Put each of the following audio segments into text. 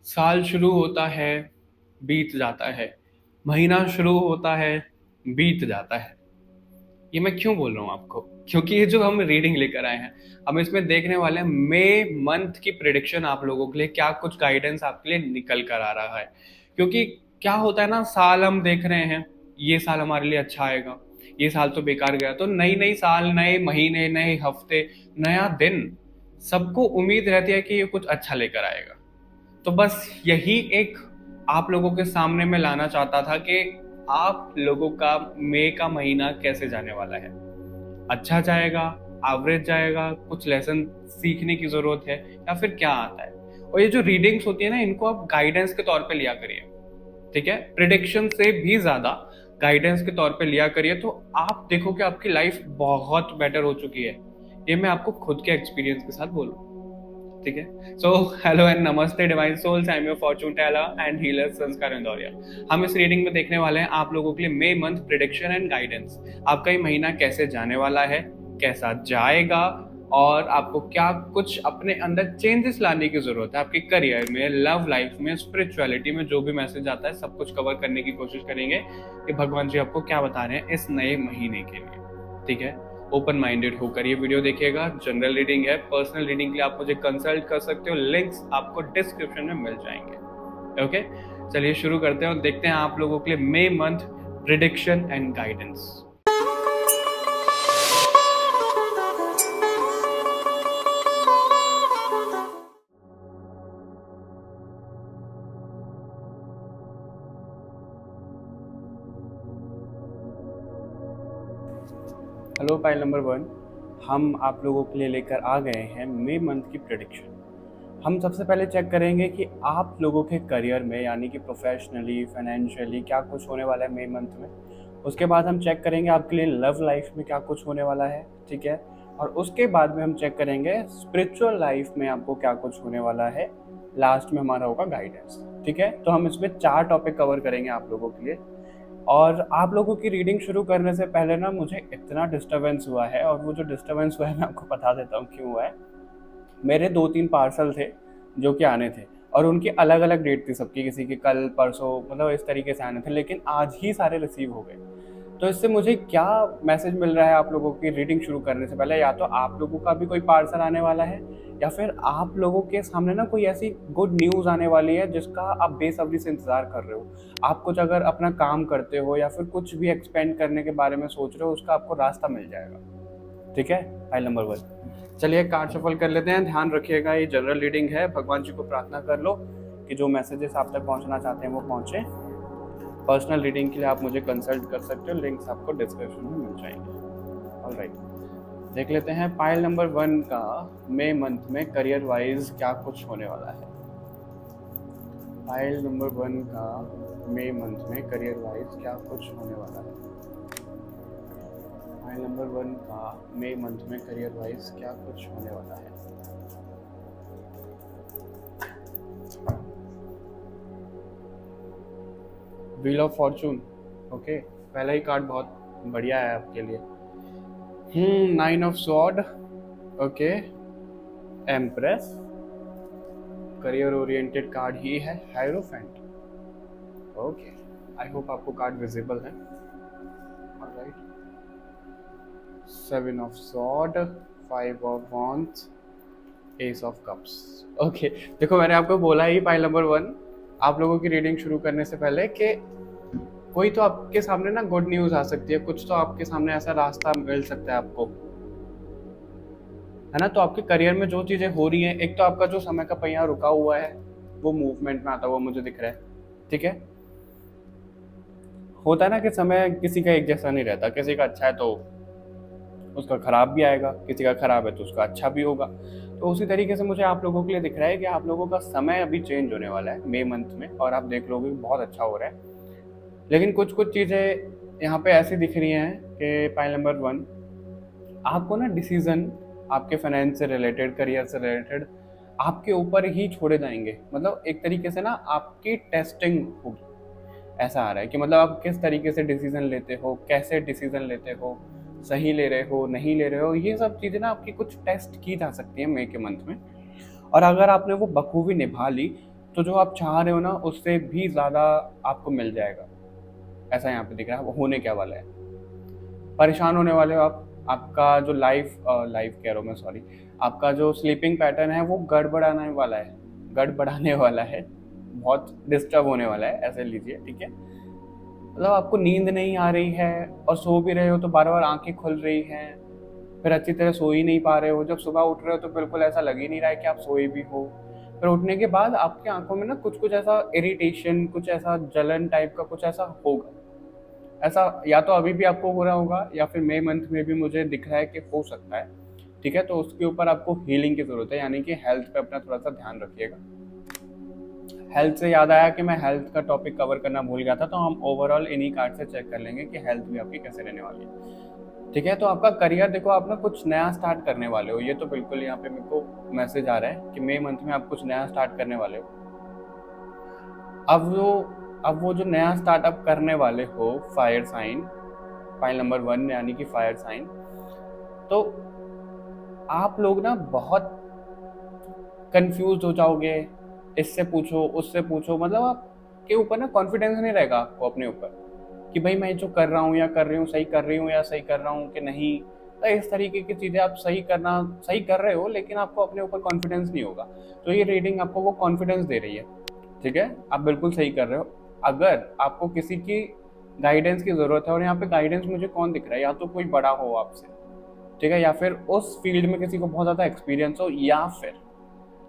साल शुरू होता है, बीत जाता है। महीना शुरू होता है, बीत जाता है। ये मैं क्यों बोल रहा हूँ आपको? क्योंकि ये जो हम रीडिंग लेकर आए हैं, हम इसमें देखने वाले हैं मई मंथ की प्रिडिक्शन आप लोगों के लिए क्या कुछ गाइडेंस आपके लिए निकल कर आ रहा है। क्योंकि क्या होता है ना, साल हम देख रहे हैं, ये साल हमारे लिए अच्छा आएगा, ये साल तो बेकार गया। तो नई नई साल, नए महीने, नए हफ्ते, नया दिन, सबको उम्मीद रहती है कि ये कुछ अच्छा लेकर आएगा। तो बस यही एक आप लोगों के सामने मैं लाना चाहता था कि आप लोगों का मई का महीना कैसे जाने वाला है। अच्छा जाएगा, एवरेज जाएगा, कुछ लेसन सीखने की जरूरत है, या फिर क्या आता है। और ये जो रीडिंग्स होती है ना, इनको आप गाइडेंस के तौर पे लिया करिए। ठीक है, प्रिडिक्शन से भी ज्यादा गाइडेंस के तौर पे लिया करिए, तो आप देखो कि आपकी लाइफ बहुत बेटर हो चुकी है। ये मैं आपको खुद के एक्सपीरियंस के साथ बोलूँ। ठीक है। So hello and namaste divine souls, I am your fortune teller and healer Sanskar Indoria. हम इस रीडिंग में देखने वाले हैं आप लोगों के लिए May month prediction and guidance. आपका ये महीना कैसे जाने वाला है, कैसा जाएगा, और आपको क्या कुछ अपने अंदर चेंजेस लाने की जरूरत है आपके करियर में, लव लाइफ में, स्पिरिचुअलिटी में। जो भी मैसेज आता है सब कुछ कवर करने की कोशिश करेंगे कि भगवान जी आपको क्या बता रहे हैं इस नए महीने के लिए। ठीक है, ओपन माइंडेड होकर ये वीडियो देखिएगा। जनरल रीडिंग है, पर्सनल रीडिंग के लिए आप मुझे कंसल्ट कर सकते हो, लिंक्स आपको डिस्क्रिप्शन में मिल जाएंगे। ओके, चलिए शुरू करते हैं और देखते हैं आप लोगों के लिए May month prediction and guidance. Hello pile number 1, हम आप लोगों के लिए लेकर आ गए हैं मई मंथ की प्रेडिक्शन। हम सबसे पहले चेक करेंगे कि आप लोगों के करियर में, यानी कि प्रोफेशनली, फाइनेंशियली क्या कुछ होने वाला है मई मंथ में। उसके बाद हम चेक करेंगे आपके लिए लव लाइफ में क्या कुछ होने वाला है। ठीक है, और उसके बाद में हम चेक करेंगे स्पिरिचुअल लाइफ में आपको क्या कुछ होने वाला है। लास्ट में हमारा होगा गाइडेंस। ठीक है, तो हम इसमें 4 टॉपिक कवर करेंगे आप लोगों के लिए। और आप लोगों की रीडिंग शुरू करने से पहले ना मुझे इतना डिस्टरबेंस हुआ है, और वो जो डिस्टरबेंस हुआ है मैं आपको बता देता हूँ क्यों हुआ है। मेरे 2-3 पार्सल थे जो कि आने थे, और उनकी अलग अलग डेट थी सबकी, किसी की कल परसों, मतलब इस तरीके से आने थे, लेकिन आज ही सारे रिसीव हो गए। तो इससे मुझे क्या मैसेज मिल रहा है आप लोगों की रीडिंग शुरू करने से पहले, या तो आप लोगों का भी कोई पार्सल आने वाला है, या फिर आप लोगों के सामने ना कोई ऐसी गुड न्यूज़ आने वाली है जिसका आप बेसब्री से इंतज़ार कर रहे हो। आप कुछ अगर अपना काम करते हो या फिर कुछ भी एक्सपेंड करने के बारे में सोच रहे हो, उसका आपको रास्ता मिल जाएगा। ठीक है, फाइल नंबर 1। चलिए कार्ड शफल कर लेते हैं। ध्यान रखिएगा ये जनरल रीडिंग है, भगवान जी को प्रार्थना कर लो कि जो मैसेजेस आप तक पहुंचना चाहते हैं वो पहुंचे। पर्सनल रीडिंग के लिए आप मुझे कंसल्ट कर सकते हो, लिंक्स आपको डिस्क्रिप्शन में मिल जाएंगे। ऑलराइट, देख लेते हैं पाइल नंबर 1 का मई मंथ में करियर वाइज क्या कुछ होने वाला है। पाइल नंबर 1 का मई मंथ में करियर वाइज क्या कुछ होने वाला है। पाइल नंबर 1 का मई मंथ में करियर वाइज क्या कुछ होने वाला है। Wheel of Fortune. ओके, पहला ही कार्ड बहुत बढ़िया है आपके लिए। 9 of sword. Okay, empress, career oriented card ही है। हायरोफेंट। ओके, आई होप आपको कार्ड विजिबल है। Alright, 7 of sword, 5 of wands, ace of cups. Okay, देखो मैंने आपको बोला ही पाइल नंबर 1 आप लोगों की रीडिंग शुरू करने से पहले कि कोई तो आपके सामने ना गुड न्यूज आ सकती है, कुछ तो आपके सामने ऐसा रास्ता मिल सकता है आपको, है ना। तो आपके करियर में जो चीजें हो रही हैं, एक तो आपका जो समय का पहिया रुका हुआ है वो मूवमेंट में आता हुआ मुझे दिख रहा है। ठीक है, होता है ना कि समय किसी का एक जैसा नहीं रहता, किसी का अच्छा है तो उसका खराब भी आएगा, किसी का खराब है तो उसका अच्छा भी होगा। तो उसी तरीके से मुझे आप लोगों के लिए दिख रहा है कि आप लोगों का समय अभी चेंज होने वाला है मई मंथ में, और आप देख लोगे बहुत अच्छा हो रहा है। लेकिन कुछ कुछ चीज़ें यहाँ पे ऐसी दिख रही हैं कि पाइल नंबर 1 आपको ना डिसीजन आपके फाइनेंस से रिलेटेड, करियर से रिलेटेड आपके ऊपर ही छोड़े जाएंगे। मतलब एक तरीके से ना आपकी टेस्टिंग होगी, ऐसा आ रहा है कि मतलब आप किस तरीके से डिसीजन लेते हो, कैसे डिसीजन लेते हो, सही ले रहे हो, नहीं ले रहे हो, ये सब चीज़ें ना आपकी कुछ टेस्ट की जा सकती हैं मई के मंथ में। और अगर आपने वो बखूबी निभा ली तो जो आप चाह रहे हो ना उससे भी ज़्यादा आपको मिल जाएगा, ऐसा यहाँ पे दिख रहा है। होने क्या वाला है, परेशान होने वाले हो आप, आपका जो लाइफ कह रहा हूँ मैं, सॉरी, आपका जो स्लीपिंग पैटर्न है वो गड़बड़ाने वाला है, गड़बड़ाने वाला है, बहुत डिस्टर्ब होने वाला है, ऐसे लीजिए, ठीक है। मतलब आपको नींद नहीं आ रही है और सो भी रहे हो तो बार बार आंखें खुल रही हैं, फिर अच्छी तरह सो ही नहीं पा रहे हो, जब सुबह उठ रहे हो तो बिल्कुल ऐसा लग ही नहीं रहा है कि आप सोए भी हो, फिर उठने के बाद आपकी आंखों में ना कुछ कुछ ऐसा इरिटेशन, कुछ ऐसा जलन टाइप का कुछ ऐसा होगा। ऐसा या तो अभी भी आपको हो रहा होगा या फिर मई मंथ में भी मुझे दिख रहा है कि हो सकता है, ठीक है। तो उसके ऊपर आपको हीलिंग की ज़रूरत है, यानी कि हेल्थ पे अपना थोड़ा सा ध्यान रखिएगा। हेल्थ से याद आया कि मैं हेल्थ का टॉपिक कवर करना भूल गया था, तो हम ओवरऑल इन्हीं कार्ड से चेक कर लेंगे कि हेल्थ भी आपकी कैसे रहने वाली है, ठीक है। तो आपका करियर देखो, आप ना कुछ नया स्टार्ट करने वाले हो, ये तो बिल्कुल यहाँ पे मेरे को मैसेज आ रहा है कि मई मंथ में आप कुछ नया स्टार्ट करने वाले हो। अब वो अब वो जो नया स्टार्टअप करने वाले हो, फायर साइन, फाइल नंबर 1 यानी कि फायर साइन, तो आप लोग ना बहुत कंफ्यूज हो जाओगे, इससे पूछो उससे पूछो, मतलब आपके ऊपर ना कॉन्फिडेंस नहीं रहेगा आपको अपने ऊपर कि भाई मैं जो कर रहा हूँ या कर रही हूँ सही कर रही हूँ या सही कर रहा हूँ कि नहीं। तो इस तरीके की चीज़ें आप सही कर रहे हो, लेकिन आपको अपने ऊपर कॉन्फिडेंस नहीं होगा। तो ये रीडिंग आपको वो कॉन्फिडेंस दे रही है, ठीक है। आप बिल्कुल सही कर रहे हो। अगर आपको किसी की गाइडेंस की ज़रूरत है, और यहाँ पे गाइडेंस मुझे कौन दिख रहा है, या तो कोई बड़ा हो आपसे, ठीक है, या फिर उस फील्ड में किसी को बहुत ज़्यादा एक्सपीरियंस हो, या फिर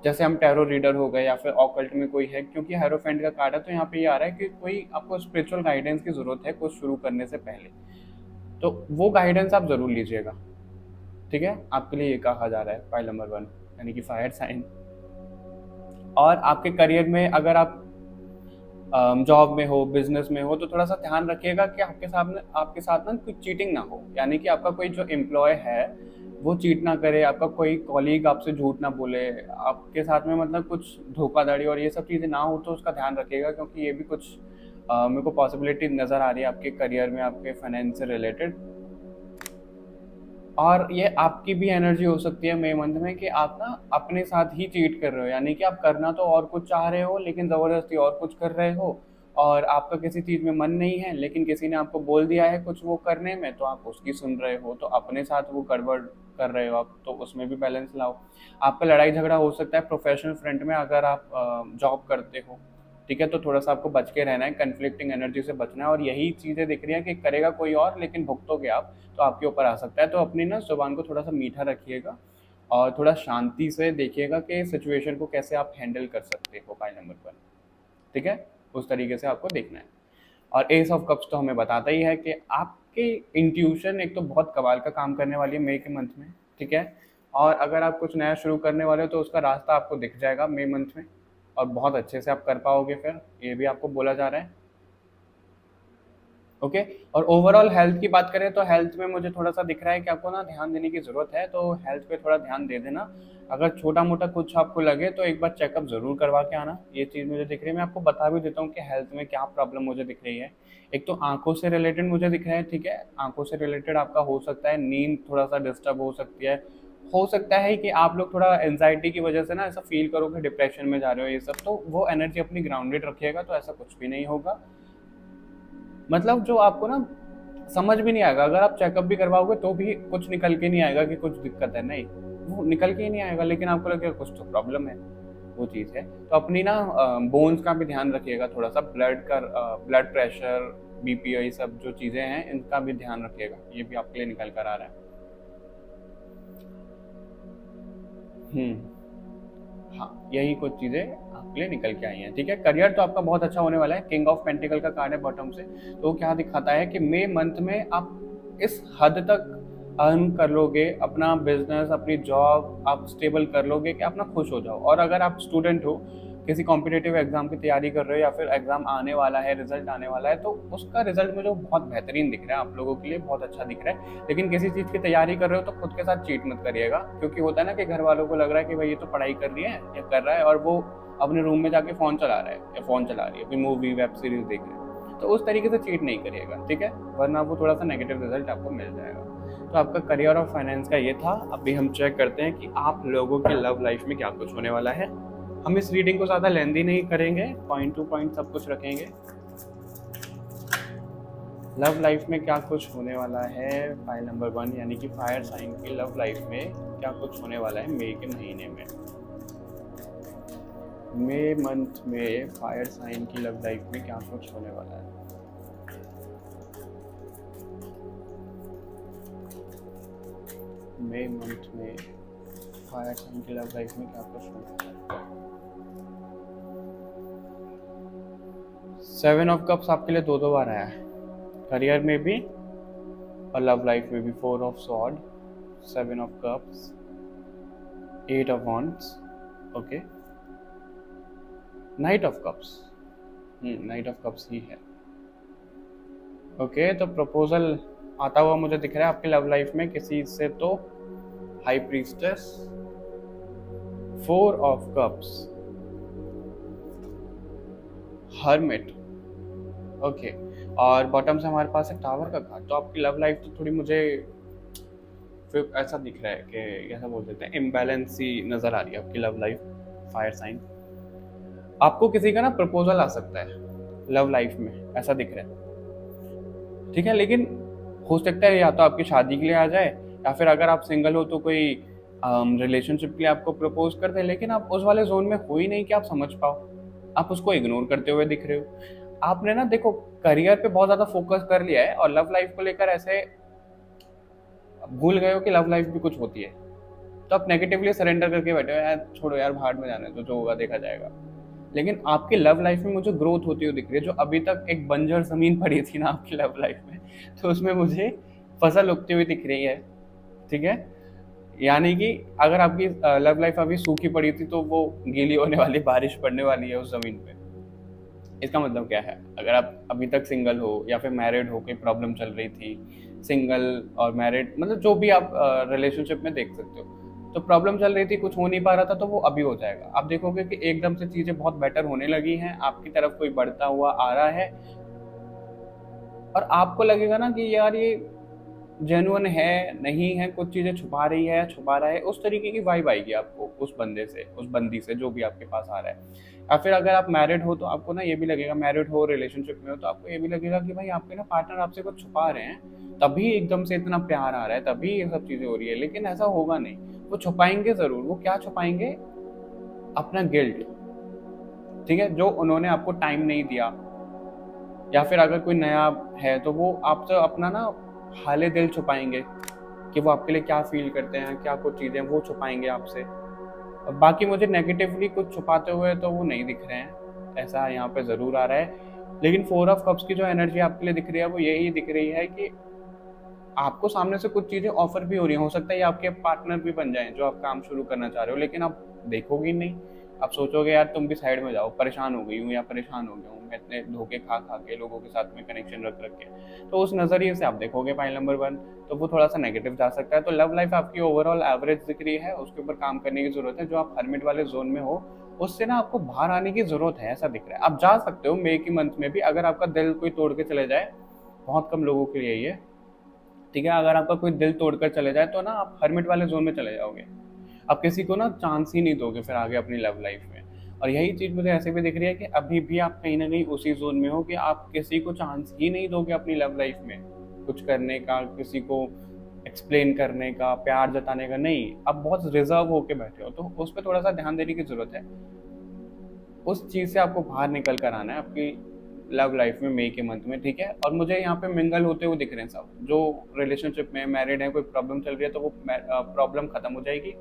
जैसे हम टैरो रीडर हो गए, या फिर ऑकल्ट में कोई है, क्योंकि हेरोफेंट का कार्ड है तो यहाँ पे ये आ रहा है कि कोई आपको स्पिरिचुअल गाइडेंस की ज़रूरत है कुछ शुरू करने से पहले, तो वो गाइडेंस आप ज़रूर लीजिएगा, ठीक है। आपके लिए ये कहा जा रहा है फाइल नंबर 1 यानी कि फायर साइन। और आपके करियर में अगर आप जॉब में हो, बिजनेस में हो, तो थोड़ा सा ध्यान रखिएगा कि आपके साथ ना कोई चीटिंग ना हो, यानी कि आपका कोई जो एम्प्लॉय है वो चीट ना करे, आपका कोई कॉलीग आपसे झूठ ना बोले, आपके साथ में मतलब कुछ धोखाधड़ी और ये सब चीज़ें ना हो, तो उसका ध्यान रखिएगा, क्योंकि ये भी कुछ मेरे को पॉसिबिलिटी नज़र आ रही है आपके करियर में, आपके फाइनेंस से रिलेटेड। और ये आपकी भी एनर्जी हो सकती है मई मंथ में कि आप ना अपने साथ ही चीट कर रहे हो, यानी कि आप करना तो और कुछ चाह रहे हो लेकिन ज़बरदस्ती और कुछ कर रहे हो, और आपका किसी चीज़ में मन नहीं है लेकिन किसी ने आपको बोल दिया है कुछ वो करने में, तो आप उसकी सुन रहे हो, तो अपने साथ वो गड़बड़ कर रहे हो आप, तो उसमें भी बैलेंस लाओ। आपका लड़ाई झगड़ा हो सकता है प्रोफेशनल फ्रंट में, अगर आप जॉब करते हो, ठीक है, तो थोड़ा सा आपको बच के रहना है, कन्फ्लिक्टिंग एनर्जी से बचना है। और यही चीज़ें दिख रही हैं कि करेगा कोई और लेकिन भुगतोगे आप, तो आपके ऊपर आ सकता है। तो अपनी ना जुबान को थोड़ा सा मीठा रखिएगा और थोड़ा शांति से देखिएगा कि सिचुएशन को कैसे आप हैंडल कर सकते हो फाइल नंबर 1, ठीक है, उस तरीके से आपको देखना है। और एस ऑफ कप्स तो हमें बताता ही है कि आपके इंट्यूशन एक तो बहुत कमाल का काम करने वाली है मई के मंथ में, ठीक है। और अगर आप कुछ नया शुरू करने वाले हो तो उसका रास्ता आपको दिख जाएगा मई मंथ में, और बहुत अच्छे से आप कर पाओगे, फिर ये भी आपको बोला जा रहा है, ओके। और ओवरऑल हेल्थ की बात करें तो हेल्थ में मुझे थोड़ा सा दिख रहा है कि आपको ना ध्यान देने की ज़रूरत है, तो हेल्थ पे थोड़ा ध्यान दे देना। अगर छोटा मोटा कुछ आपको लगे तो एक बार चेकअप ज़रूर करवा के आना, ये चीज़ मुझे दिख रही है। मैं आपको बता भी देता हूँ कि हेल्थ में क्या प्रॉब्लम मुझे दिख रही है। एक तो आंखों से रिलेटेड मुझे दिख रहा है, ठीक है, आंखों से रिलेटेड आपका हो सकता है नींद थोड़ा सा डिस्टर्ब हो सकती है, हो सकता है कि आप लोग थोड़ा एंजाइटी की वजह से ना ऐसा फील करो कि डिप्रेशन में जा रहे हो, ये सब, तो वो एनर्जी अपनी ग्राउंडेड रखिएगा तो ऐसा कुछ भी नहीं होगा। मतलब जो आपको ना समझ भी नहीं आएगा, अगर आप चेकअप भी करवाओगे तो भी कुछ निकल के नहीं आएगा कि कुछ दिक्कत है, नहीं, वो निकल के ही नहीं आएगा, लेकिन आपको लगेगा कुछ तो प्रॉब्लम है, वो चीज़ है। तो अपनी ना बोन्स का भी ध्यान रखिएगा, थोड़ा सा ब्लड प्रेशर, बीपी, ये सब जो चीज़ें हैं इनका भी ध्यान रखिएगा, ये भी आपके लिए निकल कर आ रहा है। हाँ, यही कुछ चीज़ें आपके लिए निकल के आई हैं, ठीक है। करियर तो आपका बहुत अच्छा होने वाला है, किंग ऑफ पेंटिकल का कार्ड है बॉटम से, तो क्या दिखाता है कि मई मंथ में आप इस हद तक अर्न कर लोगे, अपना बिजनेस, अपनी जॉब आप स्टेबल कर लोगे कि आप ना खुश हो जाओ। और अगर आप स्टूडेंट हो, किसी कॉम्पिटिटिव एग्जाम की तैयारी कर रहे हो, या फिर एग्जाम आने वाला है, रिजल्ट आने वाला है, तो उसका रिजल्ट मुझे बहुत बेहतरीन दिख रहा है, आप लोगों के लिए बहुत अच्छा दिख रहा है। लेकिन किसी चीज़ की तैयारी कर रहे हो तो खुद के साथ चीट मत करिएगा, क्योंकि होता है ना कि घर वालों को लग रहा है कि भाई ये तो पढ़ाई कर रही है या कर रहा है, और वो अपने रूम में जाके फ़ोन चला रहा है या फ़ोन चला रही है, कोई मूवी वेब सीरीज़ देख रहे हैं, तो उस तरीके से चीट नहीं करिएगा, ठीक है, वरना वो थोड़ा सा नेगेटिव रिजल्ट आपको मिल जाएगा। तो आपका करियर और फाइनेंस का ये था। अभी हम चेक करते हैं कि आप लोगों के लव लाइफ में क्या कुछ होने वाला है। हम इस रीडिंग को ज़्यादा लेंदी नहीं करेंगे, पॉइंट टू पॉइंट सब कुछ रखेंगे। लव लाइफ में क्या कुछ होने वाला है, फाइल नंबर 1 यानी कि फायर साइन की लव लाइफ में क्या कुछ होने वाला है मई के महीने में। मई मंथ में फायर साइन की लव लाइफ में क्या कुछ होने वाला है। मई मंथ में फायर साइन की लव लाइफ में क्या कुछ होने वाला है। 7 ऑफ कप्स आपके लिए 2 बार आया है, करियर में भी और लव लाइफ में भी। 4 of sword, 7 of cups, 8 of wands, okay, knight of cups, knight of cups ही है। ओके, तो प्रपोजल आता हुआ मुझे दिख रहा है आपकी लव लाइफ में किसी से, तो high priestess, 4 of cups, hermit, okay, और बॉटम से हमारे पास है टावर का कार्ड। तो आपकी लव लाइफ तो थोड़ी मुझे फिर ऐसा दिख रहा है कि ऐसा बोल देते हैं इम्बैलेंस सी नज़र आ रही है आपकी लव लाइफ, फायर साइन। आपको किसी का ना प्रपोजल आ सकता है लव लाइफ में, ऐसा दिख रहा है, ठीक है, लेकिन हो सकता है या तो आपकी शादी के लिए आ जाए, या फिर अगर आप सिंगल हो तो कोई रिलेशनशिप के लिए आपको प्रपोज कर दे, लेकिन आप उस वाले जोन में हो ही नहीं कि आप समझ पाओ, आप उसको इग्नोर करते हुए दिख रहे हो। आपने ना देखो करियर पे बहुत ज़्यादा फोकस कर लिया है और लव लाइफ को लेकर ऐसे भूल गए हो कि लव लाइफ भी कुछ होती है, तो आप नेगेटिवली सरेंडर करके बैठे हो, यार छोड़ो यार, भाड़ में जाने तो जो होगा देखा जाएगा। लेकिन आपकी लव लाइफ में मुझे ग्रोथ होती हुई दिख रही है। जो अभी तक एक बंजर जमीन पड़ी थी ना आपकी लव लाइफ में, तो उसमें मुझे फसल उगती हुई दिख रही है, ठीक है। यानी कि अगर आपकी लव लाइफ अभी सूखी पड़ी थी तो वो गीली होने वाली, बारिश पड़ने वाली है उस जमीन पे। इसका मतलब क्या है, अगर आप अभी तक सिंगल हो या फिर मैरिड हो, कोई प्रॉब्लम चल रही थी, सिंगल और मैरिड मतलब जो भी आप रिलेशनशिप में देख सकते हो, तो प्रॉब्लम चल रही थी, कुछ हो नहीं पा रहा था, तो वो अभी हो जाएगा। आप देखोगे कि एकदम से चीज़ें बहुत बेटर होने लगी हैं, आपकी तरफ कोई बढ़ता हुआ आ रहा है, और आपको लगेगा ना कि यार ये जेन्युइन है, नहीं है, कुछ चीज़ें छुपा रही है, छुपा रहा है, उस तरीके की वाइब आएगी आपको उस बंदे से, उस बंदी से, जो भी आपके पास आ रहा है। या फिर अगर आप मैरिड हो तो आपको ना ये भी लगेगा, मैरिड हो, रिलेशनशिप में हो, तो आपको ये भी लगेगा कि भाई आपके ना पार्टनर आपसे कुछ छुपा रहे हैं, तभी एकदम से इतना प्यार आ रहा है, तभी ये सब चीज़ें हो रही है। लेकिन ऐसा होगा नहीं, वो छुपाएंगे ज़रूर। वो क्या छुपाएंगे? अपना गिल्ट, ठीक है, जो उन्होंने आपको टाइम नहीं दिया, या फिर अगर कोई नया है तो वो आपसे अपना ना हाले दिल छुपाएंगे कि वो आपके लिए क्या फील करते हैं, क्या कुछ चीज़ें वो छुपाएंगे आपसे। और बाकी मुझे नेगेटिवली कुछ छुपाते हुए तो वो नहीं दिख रहे हैं, ऐसा यहाँ पे ज़रूर आ रहा है। लेकिन 4 ऑफ कप्स की जो एनर्जी आपके लिए दिख रही है वो यही दिख रही है कि आपको सामने से कुछ चीज़ें ऑफर भी हो रही हैं। हो सकता है आपके पार्टनर भी बन जाएं जो आप काम शुरू करना चाह रहे हो, लेकिन आप देखोगे नहीं, आप सोचोगे यार तुम भी साइड में जाओ, परेशान हो गई हूँ या परेशान हो गया हूँ मैं इतने धोखे खा खा के, लोगों के साथ में कनेक्शन रख रख के। तो उस नज़रिए से आप देखोगे फाइल नंबर 1, तो वो थोड़ा सा नेगेटिव जा सकता है। तो लव लाइफ आपकी ओवरऑल एवरेज दिख रही है, उसके ऊपर काम करने की जरूरत है। जो आप हर्मिट वाले जोन में हो उससे ना आपको बाहर आने की जरूरत है, ऐसा दिख रहा है। आप जा सकते हो मई की मंथ में भी, अगर आपका दिल कोई तोड़ के चले जाए, बहुत कम लोगों के लिए ये, ठीक है, अगर आपका कोई दिल तोड़कर चले जाए तो ना आप हर्मिट वाले जोन में चले जाओगे, आप किसी को ना चांस ही नहीं दोगे फिर आगे अपनी लव लाइफ में। और यही चीज़ मुझे ऐसे भी दिख रही है कि अभी भी आप कहीं ना कहीं उसी जोन में हो कि आप किसी को चांस ही नहीं दोगे अपनी लव लाइफ में कुछ करने का, किसी को एक्सप्लेन करने का, प्यार जताने का, नहीं, आप बहुत रिजर्व होके बैठे हो। तो उस पर थोड़ा सा ध्यान देने की जरूरत है, उस चीज़ से आपको बाहर निकल कर आना है आपकी लव लाइफ में मई के मंथ में, ठीक है। और मुझे यहाँ पे मिंगल होते हुए दिख रहे हैं सब जो रिलेशनशिप में मैरिड है, कोई प्रॉब्लम चल रही है तो वो प्रॉब्लम खत्म हो जाएगी,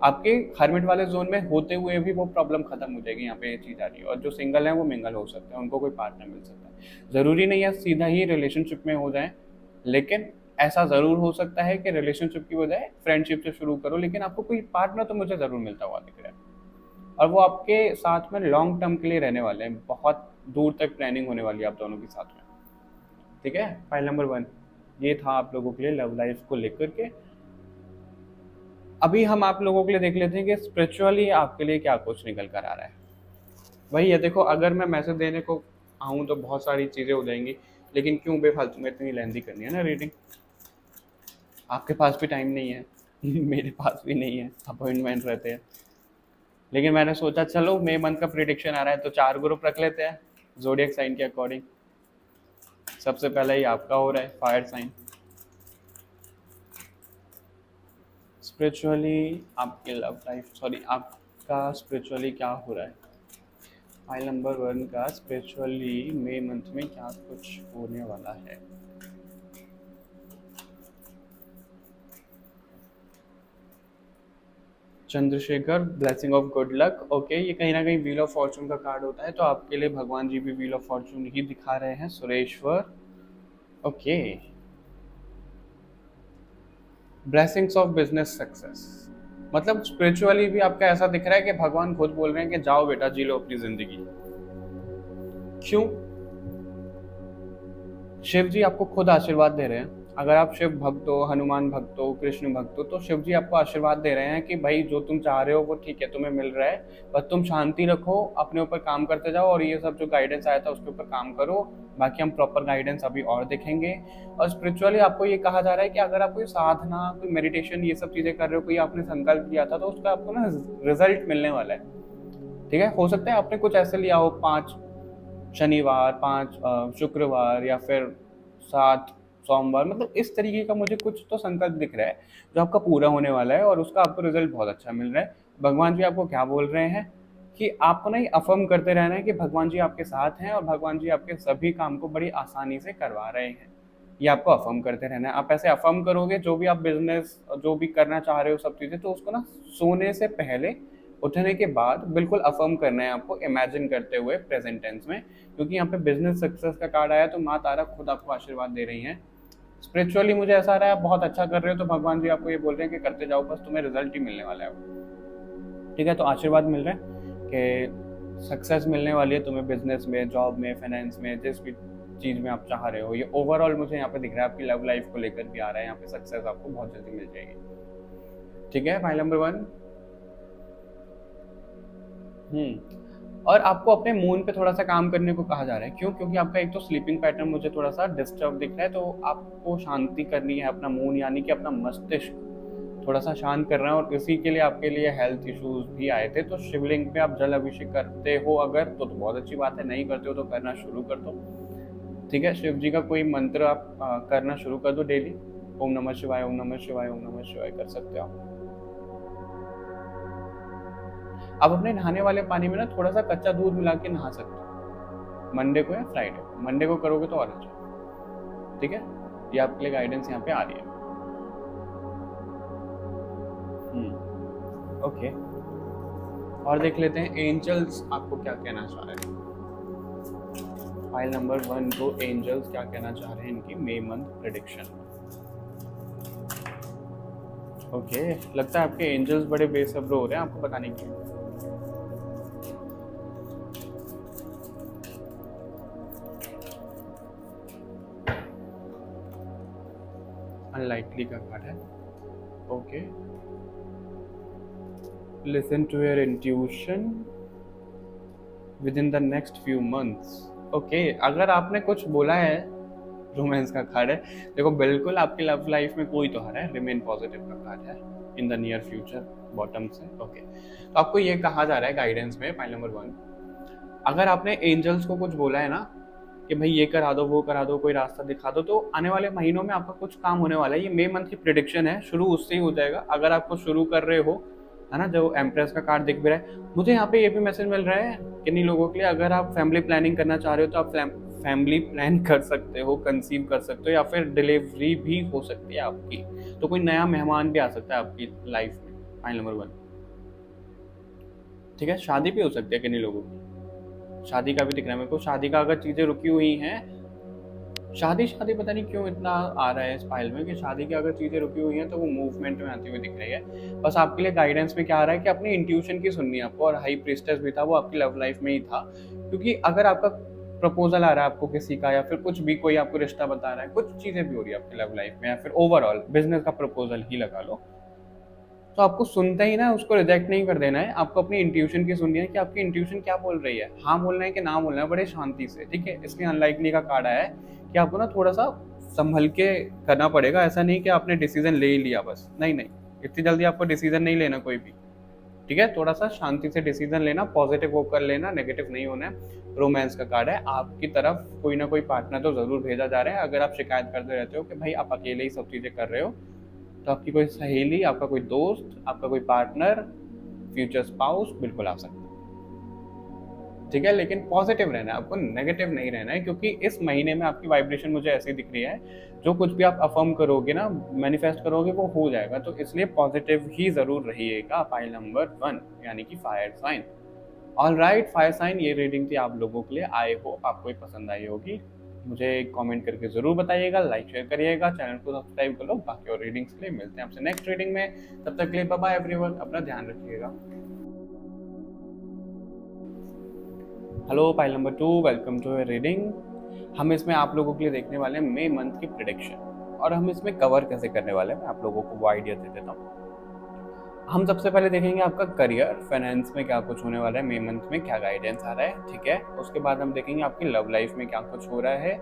आपके हर्मिट वाले जोन में होते हुए भी वो प्रॉब्लम खत्म हो जाएगी। यहाँ पे ये चीज़ आ रही है। और जो सिंगल है वो मिंगल हो सकते हैं, उनको कोई पार्टनर मिल सकता है। ज़रूरी नहीं है सीधा ही रिलेशनशिप में हो जाए, लेकिन ऐसा ज़रूर हो सकता है कि रिलेशनशिप की बजाय फ्रेंडशिप से शुरू करो, लेकिन आपको कोई पार्टनर तो मुझे ज़रूर मिलता हुआ दिख रहा है। और वो आपके साथ में लॉन्ग टर्म के लिए रहने वाले हैं, बहुत दूर तक प्लानिंग होने वाली है आप दोनों के साथ में, ठीक है। फाइल नंबर 1 ये था आप लोगों के लिए लव लाइफ को लेकर के। अभी हम आप लोगों के लिए देख लेते हैं कि स्पिरिचुअली आपके लिए क्या कुछ निकल कर आ रहा है। वही है, देखो अगर मैं मैसेज देने को आऊँ तो बहुत सारी चीज़ें हो जाएंगी, लेकिन क्यों बेफालतू में इतनी लेंथी करनी है ना रीडिंग। आपके पास भी टाइम नहीं है मेरे पास भी नहीं है, अपॉइंटमेंट रहते हैं, लेकिन मैंने सोचा चलो मई मंथ का प्रिडिक्शन आ रहा है तो 4 ग्रुप रख लेते हैं ज़ोडिएक साइन के अकॉर्डिंग। सबसे पहले ही आपका हो रहा है फायर साइन। स्पिरिचुअली आपके लव लाइफ, सॉरी आपका स्पिरिचुअली क्या हो रहा है, फाइल नंबर 1 का स्पिरिचुअली मई मंथ में क्या कुछ होने वाला है। Chandrashekhar, blessing of good luck. Okay, ये कहीं ना कहीं व्हील ऑफ फॉर्चून का कार्ड होता है, तो आपके लिए भगवान जी भी व्हील ऑफ फॉर्चून ही दिखा रहे हैं। Sureshwar, okay, blessings of business success. मतलब स्पिरिचुअली भी आपका ऐसा दिख रहा है कि भगवान खुद बोल रहे हैं कि जाओ बेटा जी लो अपनी जिंदगी। क्यों? शिव जी आपको खुद आशीर्वाद दे रहे हैं। अगर आप शिव भक्त हो, हनुमान भक्त हो, कृष्ण भक्त हो, तो शिव जी आपको आशीर्वाद दे रहे हैं कि भाई जो तुम चाह रहे हो वो ठीक है, तुम्हें मिल रहा है, बस तुम शांति रखो, अपने ऊपर काम करते जाओ और ये सब जो गाइडेंस आया था उसके ऊपर काम करो। बाकी हम प्रॉपर गाइडेंस अभी और देखेंगे। और स्पिरिचुअली आपको ये कहा जा रहा है कि अगर आप कोई साधना, कोई मेडिटेशन, ये सब चीजें कर रहे हो, कोई आपने संकल्प किया था, तो उसका आपको ना रिजल्ट मिलने वाला है। ठीक है, हो सकता है आपने कुछ ऐसे लिया हो 5 शनिवार, 5 शुक्रवार या फिर 7 सोमवार, मतलब इस तरीके का मुझे कुछ तो संकल्प दिख रहा है जो आपका पूरा होने वाला है और उसका आपको रिजल्ट बहुत अच्छा मिल रहा है। भगवान जी आपको क्या बोल रहे हैं कि आपको ना ये अफर्म करते रहना है कि भगवान जी आपके साथ हैं और भगवान जी आपके सभी काम को बड़ी आसानी से करवा रहे हैं। ये आपको अफर्म करते रहना है। आप ऐसे अफर्म करोगे, जो भी आप बिजनेस, जो भी करना चाह रहे हो, सब चीज़ें, तो उसको ना सोने से पहले, उठने के बाद बिल्कुल अफर्म करना है आपको, इमेजिन करते हुए प्रेजेंट टेंस में। क्योंकि यहाँ पे बिजनेस सक्सेस का कार्ड आया, तो माँ तारा खुद आपको आशीर्वाद दे रही हैं। स्पिरिचुअली मुझे ऐसा आ रहा है आप बहुत अच्छा कर रहे हो, तो भगवान जी आपको ये बोल रहे हैं कि करते जाओ, बस तुम्हें रिजल्ट ही मिलने वाला है। ठीक है, तो आशीर्वाद मिल रहा है कि सक्सेस मिलने वाली है तुम्हें, बिजनेस में, जॉब में, फाइनेंस में, जिस भी चीज़ में आप चाह रहे हो। ये ओवरऑल मुझे यहाँ पे दिख रहा है, आपकी लव लाइफ को लेकर भी आ रहा है, यहाँ पे सक्सेस आपको बहुत जल्दी मिल जाएगी। ठीक है, फाइल नंबर 1। और आपको अपने मून पे थोड़ा सा काम करने को कहा जा रहा है। क्यों? क्योंकि आपका एक तो स्लीपिंग पैटर्न मुझे थोड़ा सा डिस्टर्ब दिख रहा है, तो आपको शांति करनी है। अपना मून यानी कि अपना मस्तिष्क थोड़ा सा शांत कर रहे हैं, और इसी के लिए आपके लिए हेल्थ इश्यूज भी आए थे। तो शिवलिंग पे आप जल अभिषेक करते हो अगर, तो बहुत अच्छी बात है। नहीं करते हो तो करना शुरू कर दो। ठीक है, शिव जी का कोई मंत्र आप करना शुरू कर दो डेली। ओम नमः शिवाय, ओम नमः शिवाय, ओम नमः शिवाय कर सकते हो आप। आप अपने नहाने वाले पानी में ना थोड़ा सा कच्चा दूध मिला के नहा सकते हो, मंडे को या फ्राइडे। मंडे को करोगे तो और अच्छा। ठीक है, ये आपके लिए गाइडेंस यहाँ पे आ रही है। ओके, और देख लेते हैं एंजल्स आपको क्या कहना चाह रहे हैं। फाइल नंबर 1 को एंजल्स क्या कहना चाह रहे हैं इनकी मई मंथ प्रेडिक्शन। ओके, लगता है आपके एंजल्स बड़े बेसब्र हो रहे हैं आपको बताने के लिए। अनलाइकली का कार्ड है। Okay, listen to your intuition within the next few months. Okay, अगर आपने कुछ बोला है, रोमांस का कार्ड है। देखो, बिल्कुल आपकी लव लाइफ में कोई तो हर है, रिमेन पॉजिटिव का कार्ड है, इन द नियर फ्यूचर, बॉटम से। ओके, तो आपको ये कहा जा रहा है गाइडेंस में, फाइल नंबर 1, अगर आपने एंजल्स को कुछ बोला है ना कि भाई ये करा दो, वो करा दो, कोई रास्ता दिखा दो, तो आने वाले महीनों में आपका कुछ काम होने वाला है। ये मई मंथ की प्रिडिक्शन है, शुरू उससे ही हो जाएगा। अगर आपको शुरू कर रहे हो, है ना, जो एम्प्रेस का कार्ड दिख भी रहा है, मुझे यहाँ पे ये भी मैसेज मिल रहा है किन्हीं लोगों के लिए, अगर आप फैमिली प्लानिंग करना चाह रहे हो तो आप फैमिली प्लान कर सकते हो, कंसीव कर सकते हो, या फिर डिलीवरी भी हो सकती है आपकी। तो कोई नया मेहमान भी आ सकता है आपकी लाइफ में, फाइल नंबर 1। ठीक है, शादी भी हो सकती है किन्हीं लोगों की, शादी का भी दिख रहा है मेरे को। शादी का अगर चीज़ें रुकी हुई हैं, शादी पता नहीं क्यों इतना आ रहा है इस फाइल में कि शादी की अगर चीज़ें रुकी हुई हैं तो वो मूवमेंट में आती हुई दिख रही है। बस आपके लिए गाइडेंस में क्या आ रहा है कि अपनी इंट्यूशन की सुननी है आपको। और हाई प्रीस्टेस भी था, वो आपकी लव लाइफ में ही था। क्योंकि अगर आपका प्रपोजल आ रहा है आपको किसी का, या फिर कुछ भी, कोई आपको रिश्ता बता रहा है, कुछ चीज़ें भी हो रही है आपकी लव लाइफ में, या फिर ओवरऑल बिजनेस का प्रपोजल ही लगा लो, तो आपको सुनते ही ना उसको रिजेक्ट नहीं कर देना है। आपको अपनी इंट्यूशन की सुननी है कि आपकी इंट्यूशन क्या बोल रही है, हाँ बोलना है कि ना बोलना है, बड़े शांति से। ठीक है, इसलिए अनलाइकली का कार्ड आया है कि आपको ना थोड़ा सा संभल के करना पड़ेगा। ऐसा नहीं कि आपने डिसीजन ले ही लिया बस, नहीं नहीं, इतनी जल्दी आपको डिसीजन नहीं लेना कोई भी। ठीक है, थोड़ा सा शांति से डिसीजन लेना, पॉजिटिव होकर लेना, नेगेटिव नहीं होना है। रोमांस का कार्ड है, आपकी तरफ कोई ना कोई पार्टनर तो जरूर भेजा जा रहा है। अगर आप शिकायत करते रहते हो कि भाई आप अकेले ही सब चीजें कर रहे हो, तो आपकी कोई सहेली, आपका कोई दोस्त, आपका कोई पार्टनर, फ्यूचर स्पाउस बिल्कुल आ सकता है। ठीक है, लेकिन पॉजिटिव रहना है आपको, नेगेटिव नहीं रहना है, क्योंकि इस महीने में आपकी वाइब्रेशन मुझे ऐसी दिख रही है, जो कुछ भी आप अफर्म करोगे ना, मैनिफेस्ट करोगे, वो हो जाएगा। तो इसलिए पॉजिटिव ही जरूर रहिएगा। पाइल नंबर 1 यानी कि fire sign. All right, fire sign, ये रीडिंग थी आप लोगों के लिए। आई होप आपको ये पसंद आई होगी। मुझे कमेंट करके जरूर बताइएगा, लाइक शेयर करिएगा, चैनल को सब्सक्राइब कर लो। बाकी और रीडिंग्स के लिए मिलते हैं आपसे नेक्स्ट रीडिंग में। तब तक के लिए बाय बाय एवरीवन, अपना ध्यान रखिएगा। Hello pile number 2, welcome to reading. हम इसमें आप लोगों के लिए देखने वाले हैं मई मंथ की प्रेडिक्शन, और हम इसमें कवर कैसे करने वाले हैं मैं आप लोगों को वो आइडिया दे देता हूँ। हम सबसे पहले देखेंगे आपका करियर, फाइनेंस में क्या कुछ होने वाला है, मई मंथ में क्या गाइडेंस आ रहा है, ठीक है। उसके बाद हम देखेंगे आपकी लव लाइफ में क्या कुछ हो रहा है।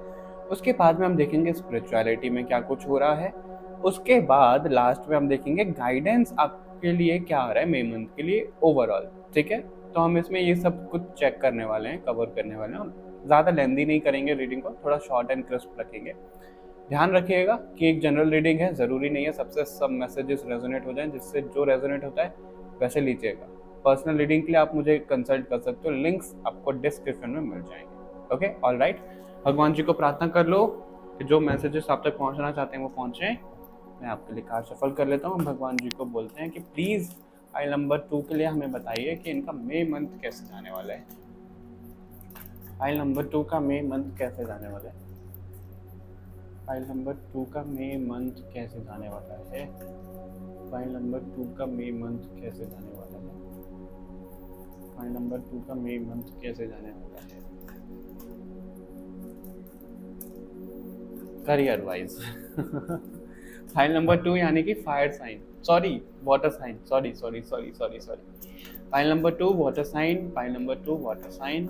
उसके बाद में हम देखेंगे स्पिरिचुअलिटी में क्या कुछ हो रहा है। उसके बाद लास्ट में हम देखेंगे गाइडेंस आपके लिए क्या आ रहा है मई मंथ के लिए ओवरऑल, ठीक है। तो हम इसमें ये सब कुछ चेक करने वाले हैं, कवर करने वाले हैं। ज़्यादा लेंदी नहीं करेंगे रीडिंग को, थोड़ा शॉर्ट एंड क्रिस्प रखेंगे। ध्यान रखिएगा कि एक जनरल रीडिंग है, ज़रूरी नहीं है सबसे सब मैसेजेस रेजोनेट हो जाएं। जिससे जो रेजोनेट होता है वैसे लीजिएगा। पर्सनल रीडिंग के लिए आप मुझे कंसल्ट कर सकते हो, लिंक्स आपको डिस्क्रिप्शन में मिल जाएंगे। Okay, all right. भगवान जी को प्रार्थना कर लो कि जो मैसेजेस आप तक पहुंचना चाहते हैं वो पहुंचे। मैं आपके लिए कार्ड सफल कर लेता हूँ। भगवान जी को बोलते हैं कि प्लीज़ फाइल नंबर 2 के लिए हमें बताइए कि इनका मई मंथ कैसे जाने वाला है। फाइल नंबर 2 का मई मंथ कैसे जाने वाला है। फाइल नंबर 2 का मई मंथ कैसे जाने वाला है। फाइल नंबर 2 का मई मंथ कैसे जाने वाला है। फाइल नंबर 2 का मई मंथ कैसे जाने वाला है। करियर वाइज फाइल नंबर 2 यानी कि fire sign, sorry water sign, sorry. File number 2 water sign, file number 2 water sign,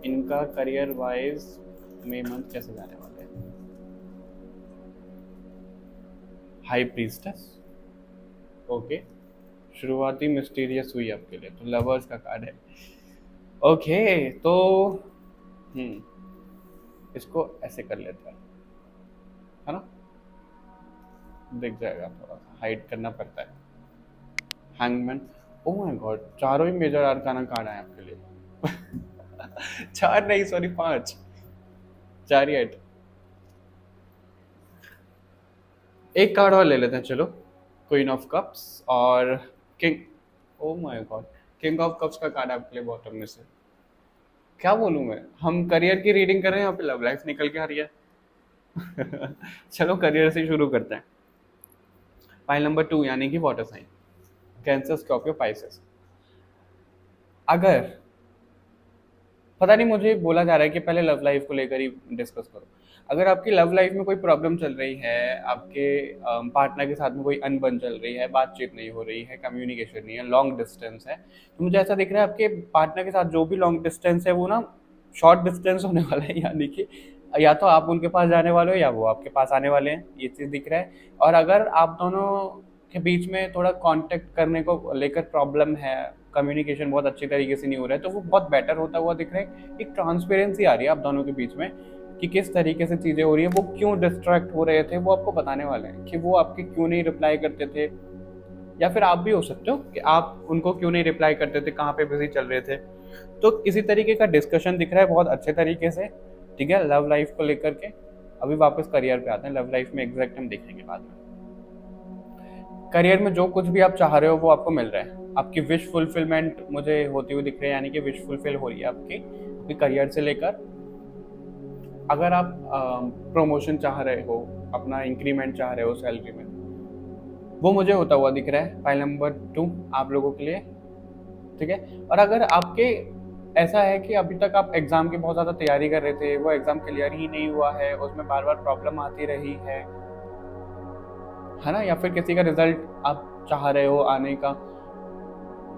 इनका करियर वाइज मई मंथ कैसे जाने वाला है। हाई प्रीस्टेस, ओके, शुरुआती मिस्टीरियस हुई आपके लिए, तो लवर्स का कार्ड है। ओके, तो इसको ऐसे कर लेते हैं, है ना, दिख जाएगा, थोड़ा सा हाइड करना पड़ता है। हैंगमैन, ओह माय गॉड, चारों ही मेजर आर्काना कार्ड आए आपके लिए 4 नहीं, सॉरी 5, चैरियट। एक कार्ड और ले लेते हैं, चलो, क्वीन ऑफ कप्स और king. Oh my God, king of cups का कार्ड आपके लिए बॉटम में से। क्या बोलूं मैं, हम करियर की रीडिंग कर रहे हैं, यहाँ पे लव लाइफ निकल के आ रही है चलो करियर से शुरू करते हैं। फाइल नंबर 2 यानी कि water sign, cancer, Scorpio, Pisces. अगर पता नहीं, मुझे बोला जा रहा है कि पहले लव लाइफ को लेकर ही डिस्कस करो। अगर आपकी लव लाइफ में कोई प्रॉब्लम चल रही है, आपके पार्टनर के साथ में कोई अनबन चल रही है, बातचीत नहीं हो रही है, कम्युनिकेशन नहीं है, लॉन्ग डिस्टेंस है, तो मुझे ऐसा दिख रहा है आपके पार्टनर के साथ जो भी लॉन्ग डिस्टेंस है वो ना शॉर्ट डिस्टेंस होने वाला है। यानी कि या तो आप उनके पास जाने वाले हो या वो आपके पास आने वाले हैं, ये चीज़ दिख रहा है। और अगर आप दोनों के बीच में थोड़ा कांटेक्ट करने को लेकर प्रॉब्लम है, कम्युनिकेशन बहुत अच्छी तरीके से नहीं हो रहा है, तो वो बहुत बेटर होता हुआ दिख रहा है। एक ट्रांसपेरेंसी आ रही है आप दोनों के बीच में कि किस तरीके से चीज़ें हो रही है, वो क्यों डिस्ट्रैक्ट हो रहे थे, वो आपको बताने वाले हैं कि वो आपके क्यों नहीं रिप्लाई करते थे, या फिर आप भी हो सकते हो कि आप उनको क्यों नहीं रिप्लाई करते थे, कहाँ पे बिजी चल रहे थे। तो किसी तरीके का डिस्कशन दिख रहा है बहुत अच्छे तरीके से, ठीक है, लव लाइफ को लेकर के। अभी वापस करियर पे आते हैं, लव लाइफ में एग्जैक्ट हम देखेंगे बाद में। करियर में जो कुछ भी आप चाह रहे हो वो आपको मिल रहा है। आपकी विश फुलफिलमेंट मुझे होती हुई दिख रही है, यानी कि विश फुलफिल हो रही है आपकी करियर से लेकर। अगर आप प्रमोशन चाह रहे हो, अपना इंक्रीमेंट चाह रहे हो सैलरी में, वो मुझे होता हुआ दिख रहा है। फाइल नंबर 2 आप लोगों के लिए, ठीक है। और अगर आपके ऐसा है कि अभी तक आप एग्ज़ाम की बहुत ज़्यादा तैयारी कर रहे थे, वो एग्ज़ाम क्लियर ही नहीं हुआ है, उसमें बार बार प्रॉब्लम आती रही है ना, या फिर किसी का रिजल्ट आप चाह रहे हो आने का,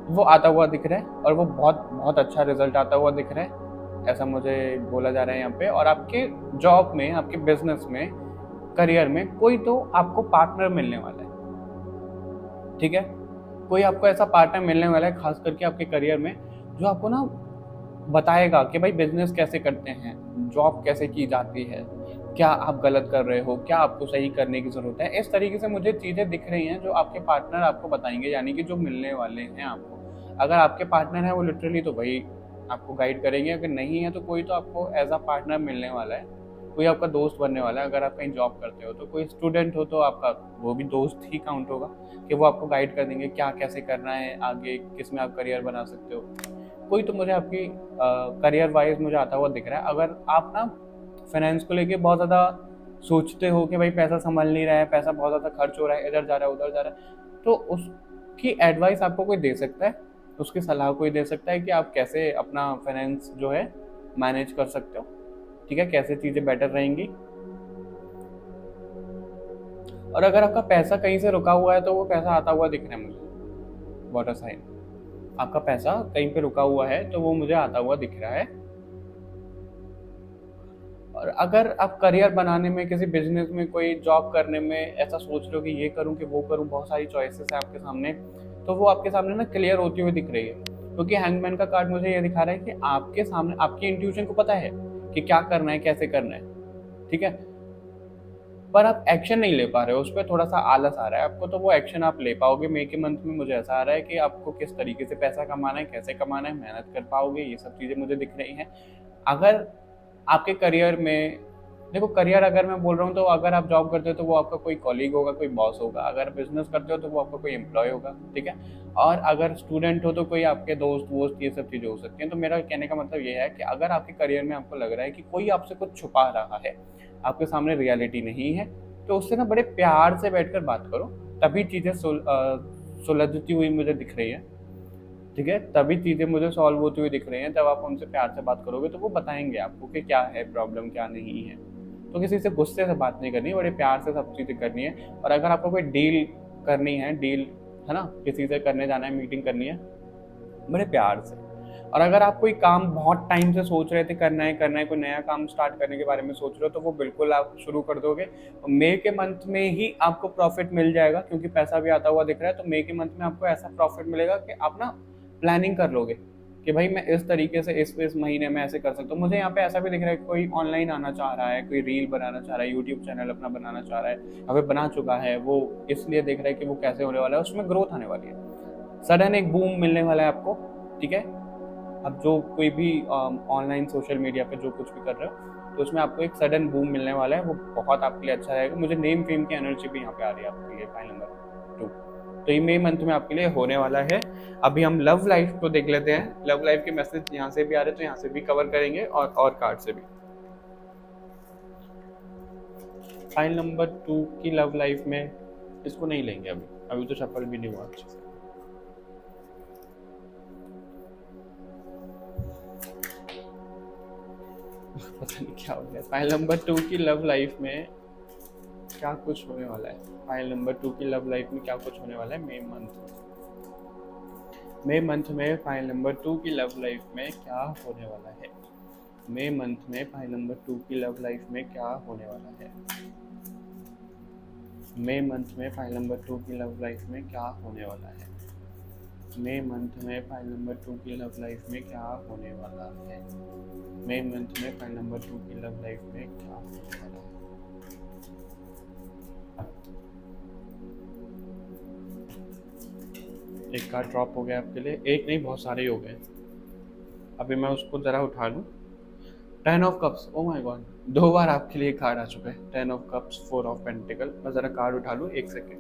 वो आता हुआ दिख रहा है, और वो बहुत बहुत अच्छा रिजल्ट आता हुआ दिख रहा है, ऐसा मुझे बोला जा रहा है यहाँ पे। और आपके जॉब में, आपके बिजनेस में, करियर में कोई तो आपको पार्टनर मिलने वाला है, ठीक है। कोई आपको ऐसा पार्टनर मिलने वाला है खास करके आपके करियर में, जो आपको ना बताएगा कि भाई बिजनेस कैसे करते हैं, जॉब कैसे की जाती है, क्या आप गलत कर रहे हो, क्या आपको सही करने की ज़रूरत है। इस तरीके से मुझे चीज़ें दिख रही हैं जो आपके पार्टनर आपको बताएंगे, यानी कि जो मिलने वाले हैं आपको। अगर आपके पार्टनर हैं वो लिटरली तो वही आपको गाइड करेंगे, अगर नहीं है तो कोई तो आपको एज अ पार्टनर मिलने वाला है, कोई आपका दोस्त बनने वाला है। अगर आप कहीं जॉब करते हो तो कोई स्टूडेंट हो तो आपका वो भी दोस्त ही काउंट होगा, कि वो आपको गाइड कर देंगे क्या कैसे करना है, आगे किस में आप करियर बना सकते हो। कोई तो मुझे आपकी करियर वाइज मुझे आता हुआ दिख रहा है। अगर आप ना फाइनेंस को लेके बहुत ज़्यादा सोचते हो कि भाई पैसा संभल नहीं रहा है, पैसा बहुत ज़्यादा खर्च हो रहा है, इधर जा रहा है उधर जा रहा है, तो उसकी एडवाइस आपको कोई दे सकता है, उसकी सलाह कोई दे सकता है कि आप कैसे अपना फाइनेंस जो है मैनेज कर सकते हो, ठीक है, कैसे चीज़ें बेटर रहेंगी। और अगर आपका पैसा कहीं से रुका हुआ है तो वो पैसा आता हुआ दिख रहा है मुझे, वाटर साइन। आपका पैसा कहीं पे रुका हुआ है तो वो मुझे आता हुआ दिख रहा है। और अगर आप करियर बनाने में, किसी बिजनेस में, कोई जॉब करने में ऐसा सोच रहे हो कि ये करूं कि वो करूं, बहुत सारी चॉइसेस है आपके सामने, तो वो आपके सामने ना क्लियर होती हुई दिख रही है। क्योंकि हैंगमैन का कार्ड मुझे ये दिखा रहा है कि आपके सामने आपकी इंट्यूशन को पता है कि क्या करना है, कैसे करना है, ठीक है, पर आप एक्शन नहीं ले पा रहे हो, उस पर थोड़ा सा आलस आ रहा है आपको। तो वो एक्शन आप ले पाओगे मई के मंथ में, मुझे ऐसा आ रहा है कि आपको किस तरीके से पैसा कमाना है, कैसे कमाना है, मेहनत कर पाओगे, ये सब चीज़ें मुझे दिख रही हैं। अगर आपके करियर में, देखो करियर अगर मैं बोल रहा हूँ तो अगर आप जॉब करते हो तो वो आपका कोई कॉलीग होगा, कोई बॉस होगा। अगर बिजनेस करते हो तो वो आपका कोई एम्प्लॉय होगा, ठीक है। और अगर स्टूडेंट हो तो कोई आपके दोस्त वोस्त, ये सब चीज़ें हो सकती हैं। तो मेरा कहने का मतलब ये है कि अगर आपके करियर में आपको लग रहा है कि कोई आपसे कुछ छुपा रहा है, आपके सामने रियलिटी नहीं है, तो उससे ना बड़े प्यार से बैठकर बात करो, तभी चीज़ें सुलझती हुई मुझे दिख रही है, ठीक है, तभी चीज़ें मुझे सॉल्व होती हुई दिख रही हैं। जब आप उनसे प्यार से बात करोगे तो वो बताएंगे आपको कि क्या है प्रॉब्लम, क्या नहीं है। तो किसी से गुस्से से बात नहीं करनी, बड़े प्यार से सब चीज़ें करनी है। और अगर आपको कोई डील करनी है, डील है ना, किसी से करने जाना है, मीटिंग करनी है, बड़े प्यार से। और अगर आप कोई काम बहुत टाइम से सोच रहे थे करना है, कोई नया काम स्टार्ट करने के बारे में सोच रहे हो, तो वो बिल्कुल आप शुरू कर दोगे। मई के मंथ में ही आपको प्रॉफिट मिल जाएगा, क्योंकि पैसा भी आता हुआ दिख रहा है। तो मई के मंथ में आपको ऐसा प्रॉफिट मिलेगा कि आप ना प्लानिंग कर लोगे कि भाई मैं इस तरीके से इस महीने में ऐसे कर सकता हूँ। मुझे यहाँ पे ऐसा भी दिख रहा है कि कोई ऑनलाइन आना चाह रहा है, कोई रील बनाना चाह रहा है, यूट्यूब चैनल अपना बनाना चाह रहा है, यहाँ पे बना चुका है, वो इसलिए देख रहा है कि वो कैसे होने वाला है, उसमें ग्रोथ आने वाली है, सडन एक बूम मिलने वाला है आपको, ठीक है। अब जो कोई भी ऑनलाइन सोशल मीडिया पे जो कुछ भी कर रहे हो, तो उसमें आपको एक सडन बूम मिलने वाला है, वो बहुत आपके लिए अच्छा रहेगा। मुझे नेम फेम की एनर्जी भी यहाँ पे आ रही है आपके लिए, फाइल नंबर 2। तो ये मई मंथ में आपके लिए होने वाला है। अभी हम लव लाइफ को देख लेते हैं। लव लाइफ के मैसेज यहाँ से भी आ रहे हैं, तो यहाँ से भी कवर करेंगे और कार्ड से भी। फाइल नंबर 2 की लव लाइफ में इसको नहीं लेंगे अभी तो सफल भी नहीं हुआ अच्छे से। पता नहीं क्या हो गया। फाइल नंबर 2 की लव लाइफ में क्या कुछ होने वाला है, फाइल नंबर 2 की लव लाइफ में क्या कुछ होने वाला है मई मंथ में फाइल नंबर 2 की लव लाइफ में क्या होने वाला है। मई मंथ में फाइल नंबर 2 की लव लाइफ में क्या होने वाला है। मई मंथ में फाइल नंबर 2 की लव लाइफ में क्या होने वाला है। मई मंथ में फाइल नंबर 2 की लव लाइफ में क्या होने वाला है। मई मंथ में फाइल नंबर 2 की लव लाइफ में क्या होने वाला है। एक कार्ड ड्रॉप हो गया आपके लिए, एक नहीं बहुत सारे हो गए। अभी मैं उसको जरा उठा लूँ। 10 of cups, oh my God, 2 बार आपके लिए कार्ड आ चुका है। 10 ऑफ कप्स, 4 ऑफ पेंटिकल। मैं जरा कार्ड उठा लूँ, एक सेकेंड।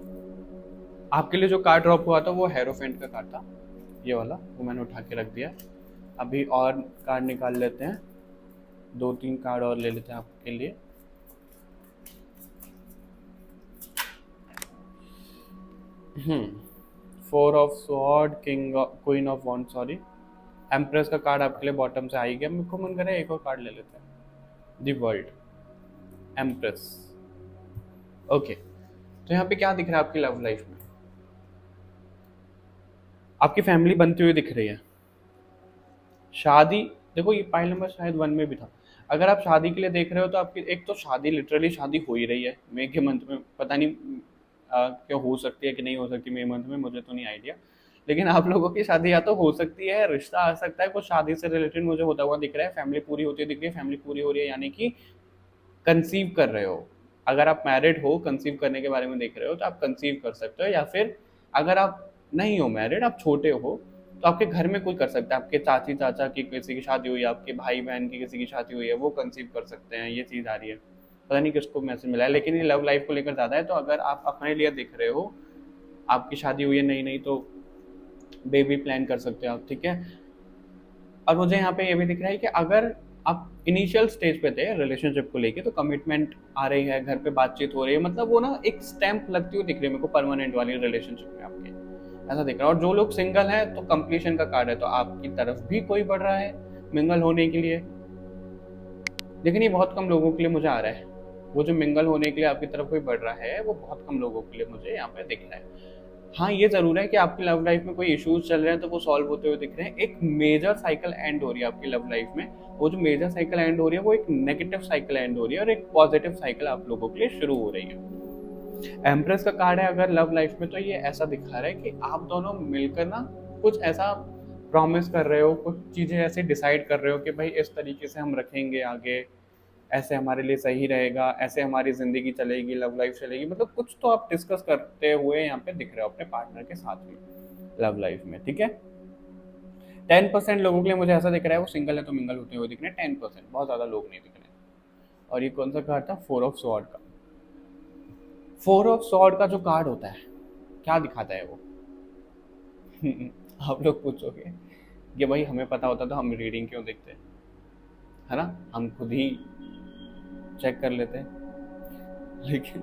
आपके लिए जो कार्ड ड्रॉप हुआ था वो हेरोफेंट का कार्ड था, ये वाला, वो मैंने उठा के रख दिया। अभी और कार्ड निकाल लेते हैं, 2-3 कार्ड और ले लेते हैं आपके लिए। Four of sword, queen of wand, sorry, empress का कार्ड आपके लिए बॉटम से आ ही गया। मेरे को मन कर रहा है एक और कार्ड ले लेते हैं, दी वर्ल्ड, एम्प्रेस। ओके, तो यहाँ पे क्या दिख रहा है आपकी लव लाइफ में? आपकी फैमिली बनती हुई दिख रही है। शादी, देखो ये पाइल नंबर शायद 1 में भी था। अगर आप शादी के लिए देख रहे हो तो आपकी एक तो शादी, लिटरली शादी हो ही रही है मई के मंथ में। पता नहीं क्या हो सकती है कि नहीं हो सकती मई मंथ में, मुझे तो नहीं आइडिया। लेकिन आप लोगों की शादी या तो हो सकती है, रिश्ता आ सकता है, कुछ शादी से रिलेटेड मुझे होता हुआ दिख रहा है, फैमिली पूरी होती दिख रही है, फैमिली पूरी हो रही है यानी कि कंसीव कर रहे हो। अगर आप मैरिड हो, कंसीव करने के बारे में देख रहे हो तो आप कंसीव कर सकते हो, या फिर अगर आप नहीं हो मैरिड, आप छोटे हो, तो आपके घर में कोई कर सकता है, आपके चाची चाचा की किसी की शादी हुई है, आपके भाई बहन की किसी की शादी हुई है, वो कंसीव कर सकते हैं। ये चीज़ आ रही है, पता नहीं किसको मैसेज मिला है, लेकिन ये लव लाइफ को लेकर ज़्यादा है। तो अगर आप अपने लिए देख रहे हो, आपकी शादी हुई है नई नई, तो बेबी प्लान कर सकते हो आप, ठीक है। और मुझे यहाँ पे ये भी दिख रहा है कि अगर आप इनिशियल स्टेज पे थे रिलेशनशिप को लेके, तो कमिटमेंट आ रही है, घर पे बातचीत हो रही है, मतलब वो ना एक स्टैंप लगती हुई दिख रही है मेरे को परमानेंट वाली रिलेशनशिप में आपके, ऐसा दिख रहा है। और जो लोग सिंगल हैं तो कंप्लीशन का कार्ड है, तो आपकी तरफ भी कोई बढ़ रहा है मिंगल होने के लिए, लेकिन ये बहुत कम लोगों के लिए मुझे आ रहा है। वो जो मिंगल होने के लिए आपकी तरफ कोई बढ़ रहा है, वो बहुत कम लोगों के लिए मुझे यहाँ पे दिख रहा है। हाँ, ये ज़रूर है कि आपकी लव लाइफ में कोई इश्यूज चल रहे हैं तो वो सॉल्व होते हुए दिख रहे हैं। एक मेजर साइकिल एंड हो रही है आपकी लव लाइफ में। वो जो मेजर साइकिल एंड हो रही है, वो एक नेगेटिव साइकिल एंड हो रही है और एक पॉजिटिव साइकिल आप लोगों के लिए शुरू हो रही है। एम्प्रेस का कार्ड है अगर लव लाइफ में, तो ये ऐसा दिखा रहा है कि आप दोनों मिलकर ना कुछ ऐसा प्रॉमिस कर रहे हो, कुछ चीज़ें ऐसे डिसाइड कर रहे हो कि भाई इस तरीके से हम रखेंगे आगे, ऐसे हमारे लिए सही रहेगा, ऐसे हमारी ज़िंदगी चलेगी, लव लाइफ चलेगी, मतलब कुछ तो आप डिस्कस करते हुए यहाँ पे दिख रहे हो अपने पार्टनर के साथ में लव लाइफ में, ठीक है। 10% लोगों के लिए मुझे ऐसा दिख रहा है वो सिंगल है तो मिंगल होते हुए दिख रहे हैं, 10%, बहुत ज़्यादा लोग नहीं दिख रहे हैं। और ये कौन सा कार्ड था? 4 ऑफ सॉर्ड का। 4 ऑफ सॉर्ड का जो कार्ड होता है, क्या दिखाता है वो? आप लोग पूछोगे कि भाई हमें पता होता तो हम रीडिंग क्यों देखते, है ना, हम खुद ही चेक कर लेते हैं। लेकिन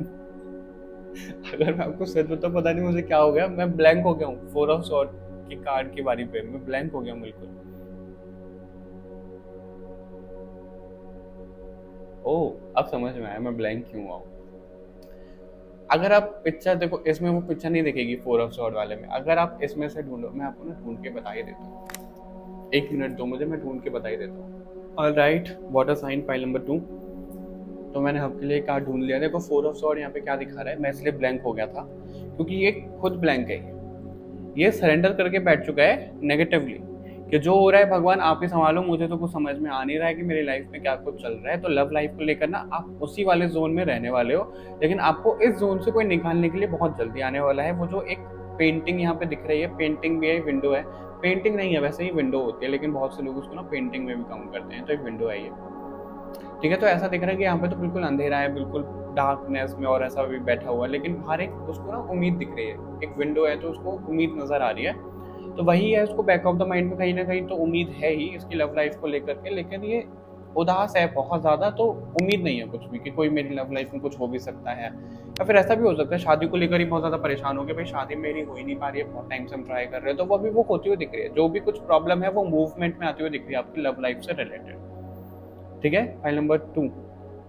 अगर मैं आपको सच बताऊं, पता नहीं मुझे क्या हो गया, मैं ब्लैंक हो गया हूँ 4 ऑफ सॉर्ड की कार्ड की बारी पे, मैं ब्लैंक हो गया हूँ बिल्कुल। ओह, अब समझ में आया मैं ब्लैंक क्यों हुआ हूँ। अगर आप पिक्चर देखो, इसमें वो पिक्चर नहीं दिखेगी 4 ऑफ सॉर्ड वाले में, अगर आप इसमें से ढूंढो, मैं आपको ना ढूंढ के बता ही देता हूँ, 1 मिनट दो मुझे, मैं ढूंढ के बता ही देता हूँ। All right, water sign pile number 2। तो मैंने आपके लिए कार्ड ढूंढ लिया। देखो 4 ऑफ सॉर्ड यहाँ पे क्या दिखा रहा है, मैं इसलिए ब्लैंक हो गया था क्योंकि ये खुद ब्लैंक है, ये सरेंडर करके बैठ चुका है नेगेटिवली कि जो हो रहा है भगवान आप ही संभालो, मुझे तो कुछ समझ में आ नहीं रहा है कि मेरी लाइफ में क्या कुछ चल रहा है। तो लव लाइफ को लेकर ना आप उसी वाले जोन में रहने वाले हो, लेकिन आपको इस जोन से कोई निकालने के लिए बहुत जल्दी आने वाला है। वो जो एक पेंटिंग यहाँ पे दिख रही है, पेंटिंग भी है, विंडो है, पेंटिंग नहीं है वैसे ही विंडो होती है, लेकिन बहुत से लोग उसको ना पेंटिंग में भी काउंट करते हैं, तो एक विंडो है ये, ठीक है। तो ऐसा दिख रहा है कि यहाँ पे तो बिल्कुल अंधेरा है, बिल्कुल डार्कनेस में, और ऐसा भी बैठा हुआ है, लेकिन बाहर एक उसको ना उम्मीद दिख रही है, एक विंडो है तो उसको उम्मीद नजर आ रही है। तो वही है, उसको बैक ऑफ द माइंड में कहीं ना कहीं तो उम्मीद है ही इसकी लव लाइफ को लेकर के, लेकिन ये उदास है बहुत ज्यादा, तो उम्मीद नहीं है कुछ भी कि कोई मेरी लव लाइफ में कुछ हो भी सकता है। या फिर ऐसा भी हो सकता है शादी को लेकर ही बहुत ज्यादा परेशान हो गए, भाई शादी मेरी हो ही नहीं पा रही है, बहुत टाइम से हम ट्राई कर रहे हैं, तो वो अभी वो होती हुई दिख रही है। जो भी कुछ प्रॉब्लम है वो मूवमेंट में आती हुई दिख रही है आपकी लव लाइफ से रिलेटेड, ठीक है। File number 2।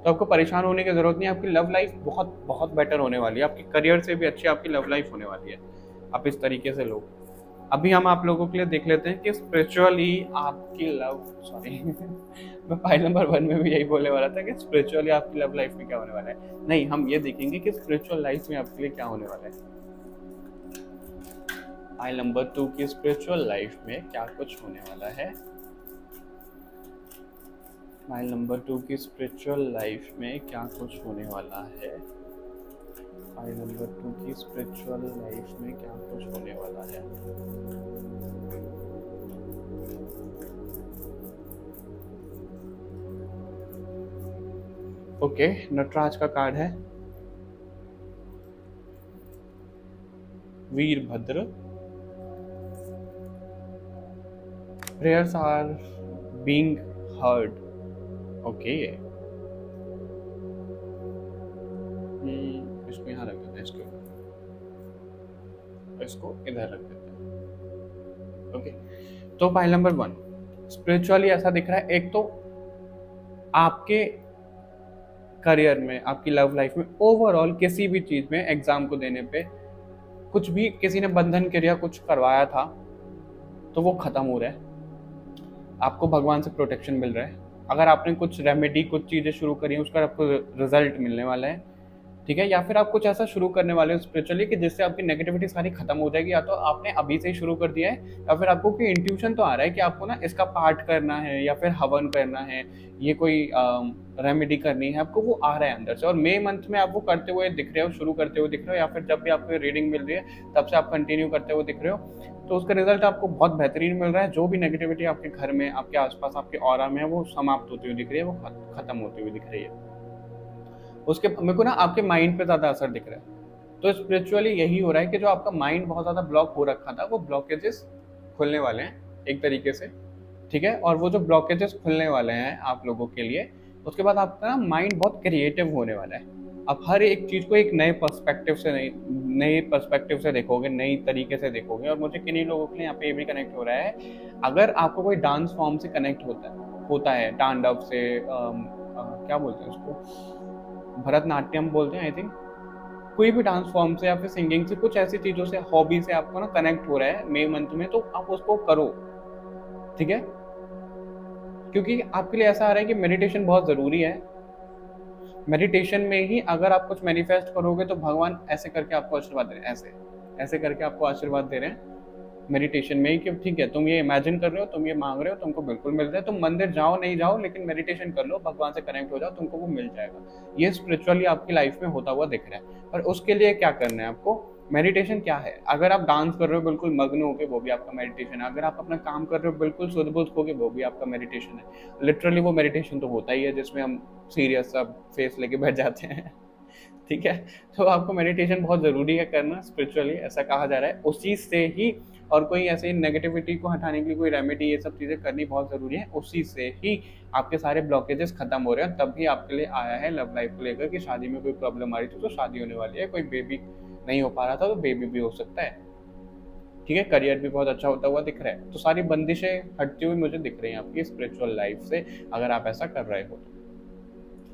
तो आपको परेशान होने की जरूरत नहीं है, आपकी लव लाइफ बहुत बहुत बेटर होने वाली है, आपकी करियर से भी अच्छी आपकी लव लाइफ होने वाली है। आप इस तरीके से लो। अभी हम आप लोगों के लिए देख लेते हैं कि स्पिरिचुअली आपकी लव, सॉरी मैं फाइल नंबर 1 में भी यही बोलने वाला था कि स्पिरिचुअली आपकी लव लाइफ में क्या होने वाला है। नहीं, हम ये देखेंगे कि स्पिरिचुअल लाइफ में आपके लिए क्या होने वाला है। फाइल नंबर 2 की स्पिरिचुअल लाइफ में क्या कुछ होने वाला है। फाइल नंबर 2 की स्पिरिचुअल लाइफ में क्या कुछ होने वाला है। फाइल नंबर 2 की स्पिरिचुअल लाइफ में क्या कुछ होने वाला है। ओके, नटराज का कार्ड है, Virabhadra. Prayers are being heard. Okay, इसको यहाँ रख देते हैं, इसको इधर रख देते हैं। ओके, तो फाइल नंबर 1 स्पिरिचुअली ऐसा दिख रहा है, एक तो आपके करियर में, आपकी लव लाइफ में, ओवरऑल किसी भी चीज में, एग्जाम को देने पे कुछ भी किसी ने बंधन क्रिया कुछ करवाया था तो वो खत्म हो रहा है, आपको भगवान से प्रोटेक्शन मिल रहा है। अगर आपने कुछ रेमेडी, कुछ चीजें शुरू करी हैं, उसका आपको रिजल्ट मिलने वाला है, ठीक है, या फिर आप कुछ ऐसा शुरू करने वाले हो स्पिरिचुअली कि जिससे आपकी नेगेटिविटी सारी खत्म हो जाएगी, या तो आपने अभी से ही शुरू कर दिया है, या फिर आपको कोई इंट्यूशन तो आ रहा है कि आपको ना इसका पाठ करना है या फिर हवन करना है, ये कोई रेमेडी करनी है, आपको वो आ रहा है अंदर से, और मई मंथ में आप वो करते हुए दिख रहे हो, शुरू करते हुए दिख रहे हो, या फिर जब भी आपको रीडिंग मिल रही है तब से आप कंटिन्यू करते हुए दिख रहे हो, तो उसका रिजल्ट आपको बहुत बेहतरीन मिल रहा है। जो भी नेगेटिविटी आपके घर में, आपके आसपास, आपके ऑरा में है, वो समाप्त होती हुई दिख रही है, वो खत्म होती हुई दिख रही है। उसके मेरे को ना आपके माइंड पे ज़्यादा असर दिख रहा है। तो स्पिरिचुअली यही हो रहा है कि जो आपका माइंड बहुत ज़्यादा ब्लॉक हो रखा था, वो ब्लॉकेजेस खुलने वाले हैं एक तरीके से, ठीक है। और वो जो ब्लॉकेजेस खुलने वाले हैं आप लोगों के लिए, उसके बाद आपका ना माइंड बहुत क्रिएटिव होने वाला है। आप हर एक चीज़ को एक नए पर्सपेक्टिव से देखोगे, नई तरीके से देखोगे। और मुझे किन्हीं लोगों के लिए यहाँ पे ये भी कनेक्ट हो रहा है, अगर आपको कोई डांस फॉर्म से कनेक्ट होता है तांडव से, क्या बोलते हैं उसको, भरतनाट्यम बोलते हैं आई थिंक, कोई भी डांस फॉर्म से या फिर सिंगिंग से, कुछ ऐसी चीज़ों से, हॉबी से आपको ना कनेक्ट हो रहा है मई मंथ में, तो आप उसको करो, ठीक है। क्योंकि आपके लिए ऐसा आ रहा है कि मेडिटेशन बहुत ज़रूरी है। मेडिटेशन में ही अगर आप कुछ मैनिफेस्ट करोगे तो भगवान ऐसे करके आपको आशीर्वाद दे रहे हैं, ऐसे करके आपको आशीर्वाद दे रहे हैं मेडिटेशन में ही, कि ठीक है तुम ये इमेजिन कर रहे हो, तुम ये मांग रहे हो, तुमको बिल्कुल मिल रहा है। तुम मंदिर जाओ नहीं जाओ, लेकिन मेडिटेशन कर लो, भगवान से कनेक्ट हो जाओ, तुमको वो मिल जाएगा। ये स्पिरिचुअली आपकी लाइफ में होता हुआ दिख रहा है। पर उसके लिए क्या करना है आपको? मेडिटेशन क्या है? अगर आप डांस कर रहे हो बिल्कुल मग्न होके, वो भी आपका मेडिटेशन है। अगर आप अपना काम कर रहे हो बिल्कुल शुद्ध बुद्ध होके, वो भी आपका मेडिटेशन है। लिटरली वो मेडिटेशन तो होता ही है जिसमें हम सीरियस सब फेस लेके बैठ जाते हैं ठीक है। तो आपको मेडिटेशन बहुत ज़रूरी है करना स्पिरिचुअली, ऐसा कहा जा रहा है। उस चीज़ से ही, और कोई ऐसे नेगेटिविटी को हटाने के लिए कोई रेमेडी, ये सब चीज़ें करनी बहुत ज़रूरी है। उसी से ही आपके सारे ब्लॉकेजेस खत्म हो रहे हैं। तब भी आपके लिए आया है लव लाइफ को लेकर कि शादी में कोई प्रॉब्लम आ रही थी तो शादी होने वाली है, कोई बेबी नहीं हो पा रहा था तो बेबी भी हो सकता है, ठीक है। करियर भी बहुत अच्छा होता हुआ दिख रहा है। तो सारी बंदिशें हटती हुई मुझे दिख रही हैं आपकी स्पिरिचुअल लाइफ से, अगर आप ऐसा कर रहे हो तो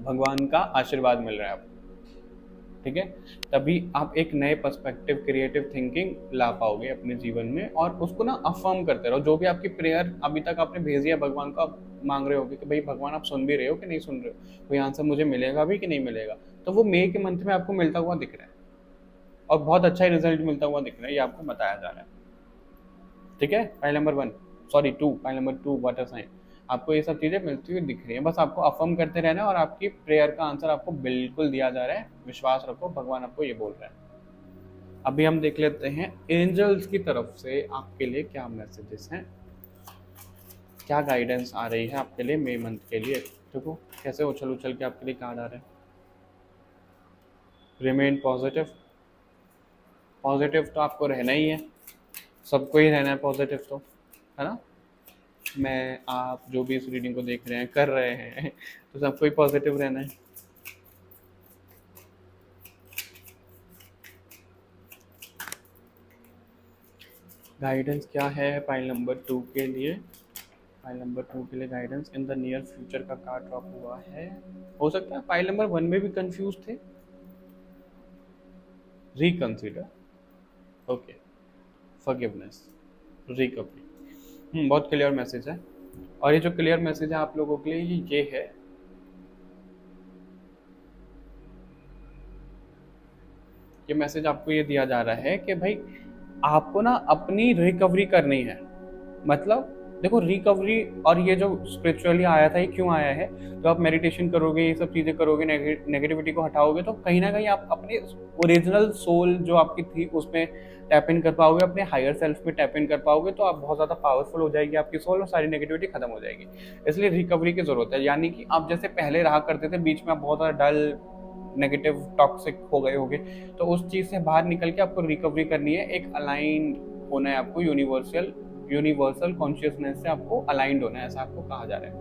भगवान का आशीर्वाद मिल रहा है आपको, ठीक है। तभी आप एक नए पर्सपेक्टिव, क्रिएटिव थिंकिंग ला पाओगे अपने जीवन में, और उसको ना अफर्म करते रहो। जो भी आपकी प्रेयर अभी तक आपने भेजी है भगवान को, आप मांग रहे होगे कि भाई भगवान आप सुन भी रहे हो कि नहीं सुन रहे हो, कोई आंसर मुझे मिलेगा भी कि नहीं मिलेगा, तो वो मई के मंथ में आपको मिलता हुआ दिख रहा है, और बहुत अच्छा रिजल्ट मिलता हुआ दिख रहा है, ये आपको बताया जा रहा है, ठीक है। File number 2, file number 2 water sign, आपको ये सब चीज़ें मिलती हुई दिख रही हैं। बस आपको अफर्म करते रहना है, और आपकी प्रेयर का आंसर आपको बिल्कुल दिया जा रहा है। विश्वास रखो, भगवान आपको ये बोल रहा है। अभी हम देख लेते हैं एंजल्स की तरफ से आपके लिए क्या मैसेजेस हैं, क्या गाइडेंस आ रही है आपके लिए मई मंथ के लिए। देखो कैसे उछल उछल के आपके लिए कार्ड आ रहे हैं। Remain positive. पॉजिटिव तो आपको रहना ही है, सबको ही रहना है पॉजिटिव, तो है ना। मैं, आप जो भी इस रीडिंग को देख रहे हैं, कर रहे हैं, तो सबको ही पॉजिटिव रहना है। गाइडेंस क्या है फाइल नंबर 2 के लिए? फाइल नंबर 2 के लिए guidance in the near future का कार्ड ड्रॉप हुआ है। हो सकता है फाइल नंबर 1 में भी कंफ्यूज थे। रिकंसिडर, ओके, फॉरगिवनेस, रिकवरी, बहुत क्लियर मैसेज है। और ये जो क्लियर मैसेज है आप लोगों के लिए ये है, ये मैसेज आपको ये दिया जा रहा है कि भाई आपको ना अपनी रिकवरी करनी है। मतलब देखो रिकवरी, और ये जो स्पिरिचुअली आया था ये क्यों आया है, तो आप मेडिटेशन करोगे, ये सब चीज़ें करोगे, नेगेटिविटी को हटाओगे, तो कहीं ना कहीं आप अपने ओरिजिनल सोल जो आपकी थी उसमें टैप इन कर पाओगे, अपने हायर सेल्फ में टैप इन कर पाओगे, तो आप बहुत ज़्यादा पावरफुल हो जाएगी आपकी सोल, और सारी नेगेटिविटी खत्म हो जाएगी। इसलिए रिकवरी की ज़रूरत है। यानी कि आप जैसे पहले रहा करते थे, बीच में आप बहुत ज़्यादा डल, नेगेटिव, टॉक्सिक हो गए होगे, तो उस चीज़ से बाहर निकल के आपको रिकवरी करनी है। एक अलाइन होना है आपको, यूनिवर्सल कॉन्शियसनेस से आपको अलाइंड होना है, ऐसा आपको कहा जा रहा है,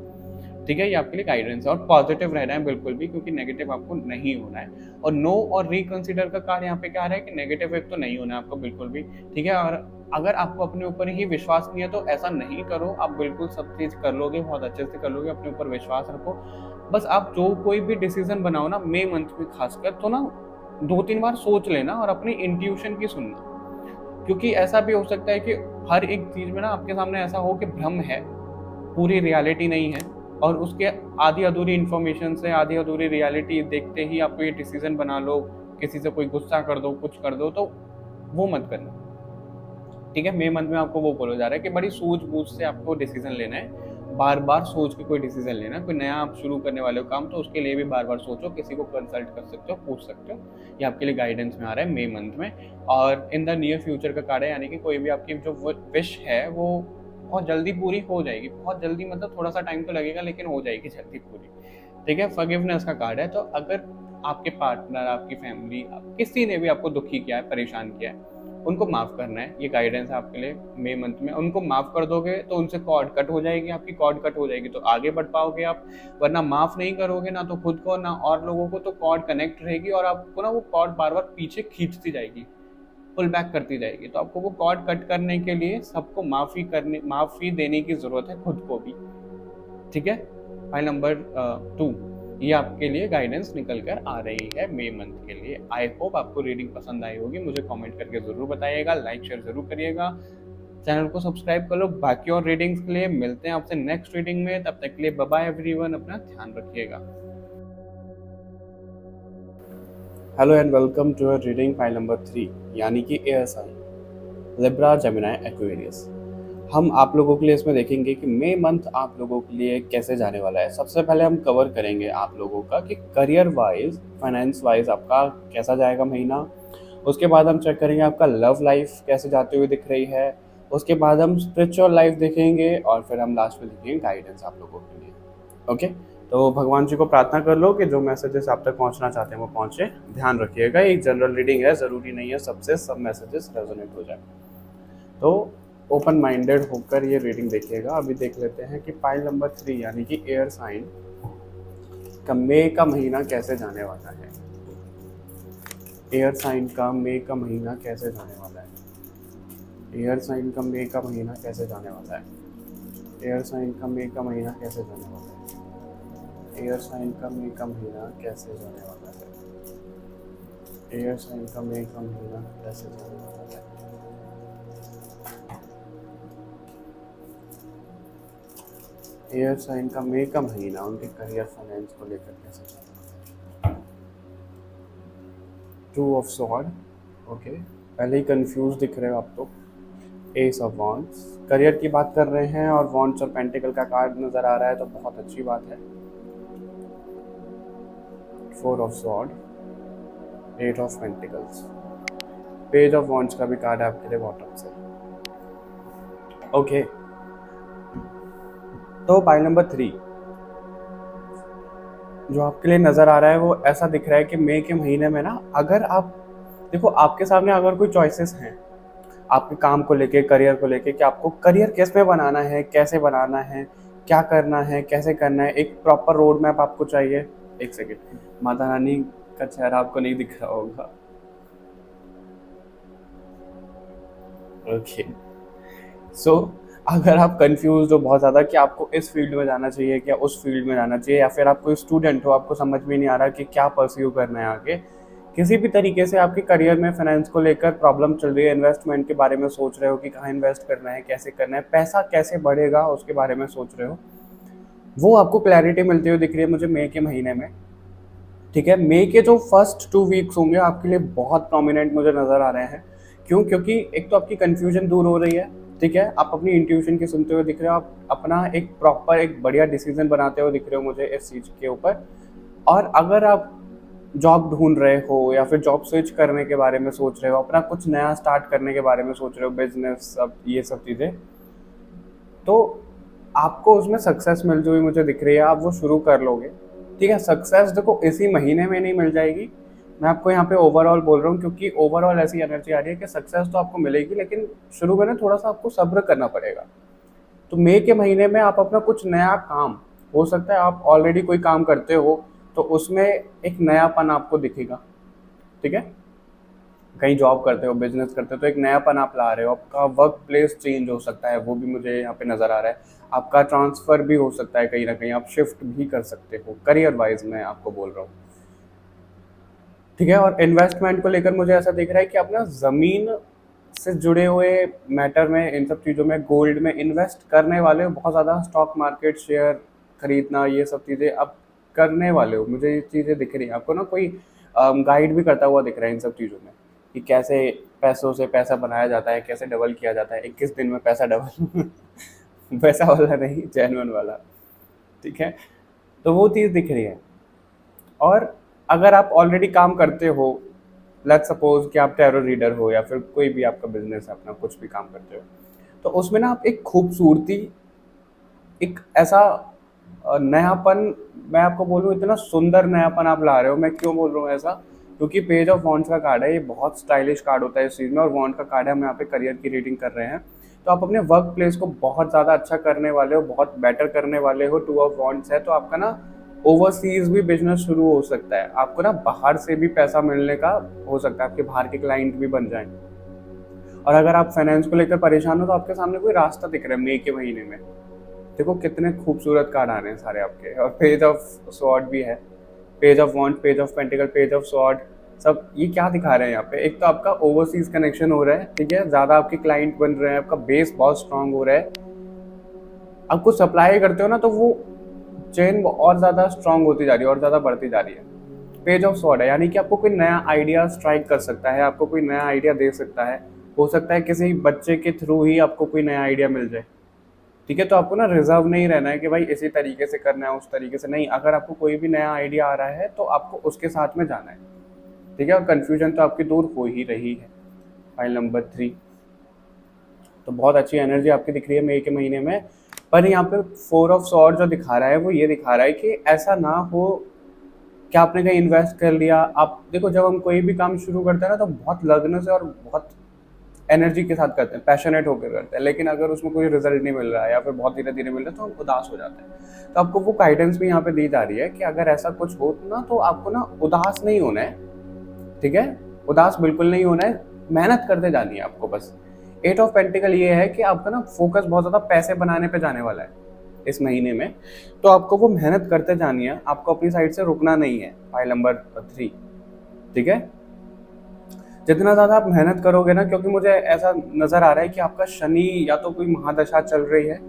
ठीक है। ये आपके लिए गाइडेंस है, और पॉजिटिव रहना है बिल्कुल भी, क्योंकि नेगेटिव आपको नहीं होना है। और नो और रिकंसिडर का कार्य यहाँ पे क्या रहा है कि नेगेटिव एक तो नहीं होना है आपको बिल्कुल भी, ठीक है। और अगर आपको अपने ऊपर ही विश्वास नहीं है तो ऐसा नहीं करो, आप बिल्कुल सब चीज़ कर लोगे, बहुत अच्छे से कर लोगे, अपने ऊपर विश्वास रखो। बस आप जो कोई भी डिसीजन बनाओ ना मई मंथ में खासकर, तो ना 2-3 बार सोच लेना और अपनी इंट्यूशन की सुनना, क्योंकि ऐसा भी हो सकता है कि हर एक चीज़ में ना आपके सामने ऐसा हो कि भ्रम है, पूरी रियलिटी नहीं है, और उसके आधी अधूरी इन्फॉर्मेशन से, आधी अधूरी रियलिटी देखते ही आपको ये डिसीजन बना लो किसी से कोई गुस्सा कर दो, कुछ कर दो, तो वो मत करना। ठीक है, मे मंथ में आपको वो बोला जा रहा है कि बड़ी सूझबूझ से आपको डिसीजन लेना है, बार बार सोच के कोई डिसीजन लेना है। कोई नया आप शुरू करने वाले हो काम, तो उसके लिए भी बार बार सोचो, किसी को कंसल्ट कर सकते हो, पूछ सकते हो। ये आपके लिए गाइडेंस में आ रहा है मे मंथ में। और इन द नियर फ्यूचर का कार्ड है, यानी कि कोई भी आपकी जो विश है वो बहुत जल्दी पूरी हो जाएगी। बहुत जल्दी मतलब थोड़ा सा टाइम तो लगेगा, लेकिन हो जाएगी जल्दी पूरी। ठीक है, फॉरगिवनेस का कार्ड है। तो अगर आपके पार्टनर, आपकी फैमिली, किसी ने भी आपको दुखी किया है, परेशान किया है, उनको माफ़ करना है। ये गाइडेंस है आपके लिए मई मंथ में। उनको माफ़ कर दोगे तो उनसे कॉर्ड कट हो जाएगी, आपकी कॉर्ड कट हो जाएगी तो आगे बढ़ पाओगे आप। वरना माफ़ नहीं करोगे ना तो खुद को ना और लोगों को, तो कॉर्ड कनेक्ट रहेगी और आपको ना वो कॉर्ड बार बार पीछे खींचती जाएगी, पुल बैक करती जाएगी। तो आपको वो कॉर्ड कट करने के लिए सबको माफ़ी देने की ज़रूरत है, खुद को भी। ठीक है, फाइल नंबर 2, ये आपके लिए गाइडेंस निकल कर आ रही है मई मंथ के लिए। आई होप आपको रीडिंग पसंद आई होगी। मुझे कमेंट करके ज़रूर बताइएगा, लाइक शेयर ज़रूर करिएगा, चैनल को सब्सक्राइब कर लो। बाकी और रीडिंग्स के लिए मिलते हैं आपसे नेक्स्ट रीडिंग में। तब तक के लिए बाय बाय एवरीवन, अपना ध्यान रखिएगा। Hello and welcome to your reading file number 3, यानी कि air sign Libra, Gemini, Aquarius. हम आप लोगों के लिए इसमें देखेंगे कि मई मंथ आप लोगों के लिए कैसे जाने वाला है। सबसे पहले हम कवर करेंगे आप लोगों का कि करियर वाइज, फाइनेंस वाइज आपका कैसा जाएगा महीना। उसके बाद हम चेक करेंगे आपका लव लाइफ कैसे जाते हुए दिख रही है। उसके बाद हम स्पिरिचुअल लाइफ देखेंगे और फिर हम लास्ट में देखेंगे गाइडेंस आप लोगों के लिए। ओके, तो भगवान जी को प्रार्थना कर लो कि जो मैसेजेस आप तक पहुंचना चाहते हैं वो पहुंचे। ध्यान रखिएगा, एक जनरल रीडिंग है, ज़रूरी नहीं है सबसे सब मैसेजेस रेजोनेट हो जाए। तो ओपन माइंडेड होकर ये रीडिंग देखिएगा। अभी देख लेते हैं कि फाइल नंबर 3 यानी कि एयर साइन का मई का महीना कैसे जाने वाला है। एयर साइन का मई का महीना कैसे जाने वाला है। एयर साइन का मई का महीना कैसे जाने वाला है। एयर साइन का मई का महीना कैसे जाने वाला है। एयर साइन का मई का महीना कैसे जाने वाला है। एयर साइन का मई का महीना कैसे जाने वाला है। एयर साइन का मई का महीना उनके करियर फाइनेंस को लेकर कैसे चल रहा है। 2 ऑफ सॉर्ड, ओके, पहले ही कंफ्यूज दिख रहे हो आप तो। एस ऑफ वॉन्ड्स, करियर की बात कर रहे हैं और वॉन्ड्स और पेंटिकल का कार्ड नज़र आ रहा है तो बहुत अच्छी बात है। 4 of sword, 8 of pentacles, page of wands का भी कार्ड है आपके लिए बॉटम से। ओके, तो पाइल नंबर 3 जो आपके लिए नज़र आ रहा है वो ऐसा दिख रहा है कि मई के महीने में ना, अगर आप देखो आपके सामने अगर कोई चॉइसेस हैं आपके काम को लेके, करियर को लेके, कि आपको करियर किस में बनाना है, कैसे बनाना है, क्या करना है, कैसे करना है, एक प्रॉपर रोड मैप आपको चाहिए। एक सेकेंड, माता रानी का चेहरा आपको नहीं दिख रहा होगा। ओके, सो अगर आप कंफ्यूज हो बहुत ज़्यादा कि आपको इस फील्ड में जाना चाहिए, क्या उस फील्ड में जाना चाहिए, या फिर आप कोई स्टूडेंट हो, आपको समझ में नहीं आ रहा कि क्या परस्यू करना है आगे, किसी भी तरीके से आपके करियर में फाइनेंस को लेकर प्रॉब्लम चल रही है, इन्वेस्टमेंट के बारे में सोच रहे हो कि कहाँ इन्वेस्ट करना है, कैसे करना है, पैसा कैसे बढ़ेगा उसके बारे में सोच रहे हो, वो आपको क्लैरिटी मिलती हुई दिख रही है मुझे मई के महीने में। ठीक है, मई के जो फर्स्ट 2 वीक्स होंगे आपके लिए बहुत प्रोमिनेंट मुझे नज़र आ रहे हैं। क्यों? क्योंकि एक तो आपकी कन्फ्यूजन दूर हो रही है। ठीक है, आप अपनी इंट्यूशन की सुनते हुए दिख रहे हो, आप अपना एक प्रॉपर एक बढ़िया डिसीजन बनाते हुए दिख रहे हो मुझे इस चीज़ के ऊपर। और अगर आप जॉब ढूंढ रहे हो या फिर जॉब स्विच करने के बारे में सोच रहे हो, अपना कुछ नया स्टार्ट करने के बारे में सोच रहे हो, बिजनेस, सब ये सब चीज़ें, तो आपको उसमें सक्सेस मिलती हुई मुझे दिख रही है, आप वो शुरू कर लोगे। ठीक है, सक्सेस देखो इसी महीने में नहीं मिल जाएगी, मैं आपको यहाँ पे ओवरऑल बोल रहा हूँ, क्योंकि ओवरऑल ऐसी एनर्जी आ रही है कि सक्सेस तो आपको मिलेगी, लेकिन शुरू में ना थोड़ा सा आपको सब्र करना पड़ेगा। तो मई के महीने में आप अपना कुछ नया काम, हो सकता है आप ऑलरेडी कोई काम करते हो तो उसमें एक नयापन आपको दिखेगा। ठीक है, कहीं जॉब करते हो, बिजनेस करते हो, तो एक नयापन आप ला रहे हो, आपका वर्क प्लेस चेंज हो सकता है, वो भी मुझे यहाँ पे नज़र आ रहा है। आपका ट्रांसफ़र भी हो सकता है, कहीं ना कहीं आप शिफ्ट भी कर सकते हो, करियर वाइज मैं आपको बोल रहा हूँ। ठीक है, और इन्वेस्टमेंट को लेकर मुझे ऐसा दिख रहा है कि आप ना ज़मीन से जुड़े हुए मैटर में, इन सब चीज़ों में, गोल्ड में इन्वेस्ट करने वाले हो बहुत ज़्यादा, स्टॉक मार्केट, शेयर खरीदना, ये सब चीज़ें आप करने वाले हो, मुझे ये चीज़ें दिख रही हैं आपको ना। कोई गाइड भी करता हुआ दिख रहा है इन सब चीज़ों में कि कैसे पैसों से पैसा बनाया जाता है, कैसे डबल किया जाता है, 21 दिन में पैसा डबल वैसा वाला नहीं, जेन्युइन वाला। ठीक है, तो वो चीज़ दिख रही है। और अगर आप ऑलरेडी काम करते हो, लेट्स सपोज कि आप टैरो रीडर हो या फिर कोई भी आपका बिजनेस है, अपना कुछ भी काम करते हो, तो उसमें ना आप एक खूबसूरती, एक ऐसा नयापन, मैं आपको बोलूँ इतना सुंदर नयापन आप ला रहे हो। मैं क्यों बोल रहा हूँ ऐसा, क्योंकि पेज ऑफ वॉन्ड्स का कार्ड है, ये बहुत स्टाइलिश कार्ड होता है इस चीज़ में, और वॉन्ड का कार्ड है, हम यहाँ पे करियर की रीडिंग कर रहे हैं। तो आप अपने वर्क प्लेस को बहुत ज़्यादा अच्छा करने वाले हो, बहुत बेटर करने वाले हो। टू ऑफ वॉन्ड्स है, तो आपका ना ओवरसीज भी बिजनेस शुरू हो सकता है, आपको ना बाहर से भी पैसा मिलने का हो सकता है, आपके बाहर के क्लाइंट भी बन जाएं। और अगर आप फाइनेंस को लेकर परेशान हो, तो आपके सामने कोई रास्ता दिख रहा है मई के महीने में। देखो कितने खूबसूरत कार्ड आ रहे हैं सारे आपके, और पेज ऑफ स्वॉर्ड भी है, page of wand, page of pentacle, page of sword, सब ये क्या दिखा रहे हैं यहाँ पे। एक तो आपका ओवरसीज कनेक्शन हो रहा है, ठीक है, ज़्यादा आपके क्लाइंट बन रहे हैं, आपका बेस बहुत स्ट्रांग हो रहा है, आप कुछ सप्लाई करते हो ना, तो वो चेन और ज़्यादा स्ट्रांग होती जा रही है और ज़्यादा बढ़ती जा रही है। पेज ऑफ स्वॉर्ड है, यानी कि आपको कोई नया आइडिया स्ट्राइक कर सकता है, आपको कोई नया आइडिया दे सकता है, हो सकता है किसी बच्चे के थ्रू ही आपको कोई नया आइडिया मिल जाए। ठीक है, तो आपको ना रिजर्व नहीं रहना है कि भाई इसी तरीके से करना है, उस तरीके से नहीं। अगर आपको कोई भी नया आइडिया आ रहा है तो आपको उसके साथ में जाना है। ठीक है, और कन्फ्यूजन तो आपकी दूर हो ही रही है। फाइल नंबर 3, तो बहुत अच्छी एनर्जी आपकी दिख रही है मई के महीने में। पर यहाँ पे 4 ऑफ स्वॉर्ड जो दिखा रहा है, वो ये दिखा रहा है कि ऐसा ना हो कि आपने कहीं इन्वेस्ट कर लिया। आप देखो, जब हम कोई भी काम शुरू करते हैं ना, तो बहुत लगन से और बहुत एनर्जी के साथ करते हैं, पैशनेट होकर करते हैं, लेकिन अगर उसमें कोई रिजल्ट नहीं मिल रहा है या फिर बहुत धीरे धीरे मिल रहा है, तो हम उदास हो जाते हैं। तो आपको वो गाइडेंस भी यहाँ पे दी जा रही है कि अगर ऐसा कुछ हो ना, तो आपको ना उदास नहीं होना है। ठीक है, उदास बिल्कुल नहीं होना है, मेहनत करते जानी है आपको बस। 8 ऑफ पेंटिकल ये है कि आपका ना फोकस बहुत ज़्यादा पैसे बनाने पे जाने वाला है इस महीने में, तो आपको वो मेहनत करते जानी है, आपको अपनी साइड से रुकना नहीं है। फाइल नंबर 3, ठीक है, जितना ज़्यादा आप मेहनत करोगे ना, क्योंकि मुझे ऐसा नज़र आ रहा है कि आपका शनि या तो कोई महादशा चल रही है,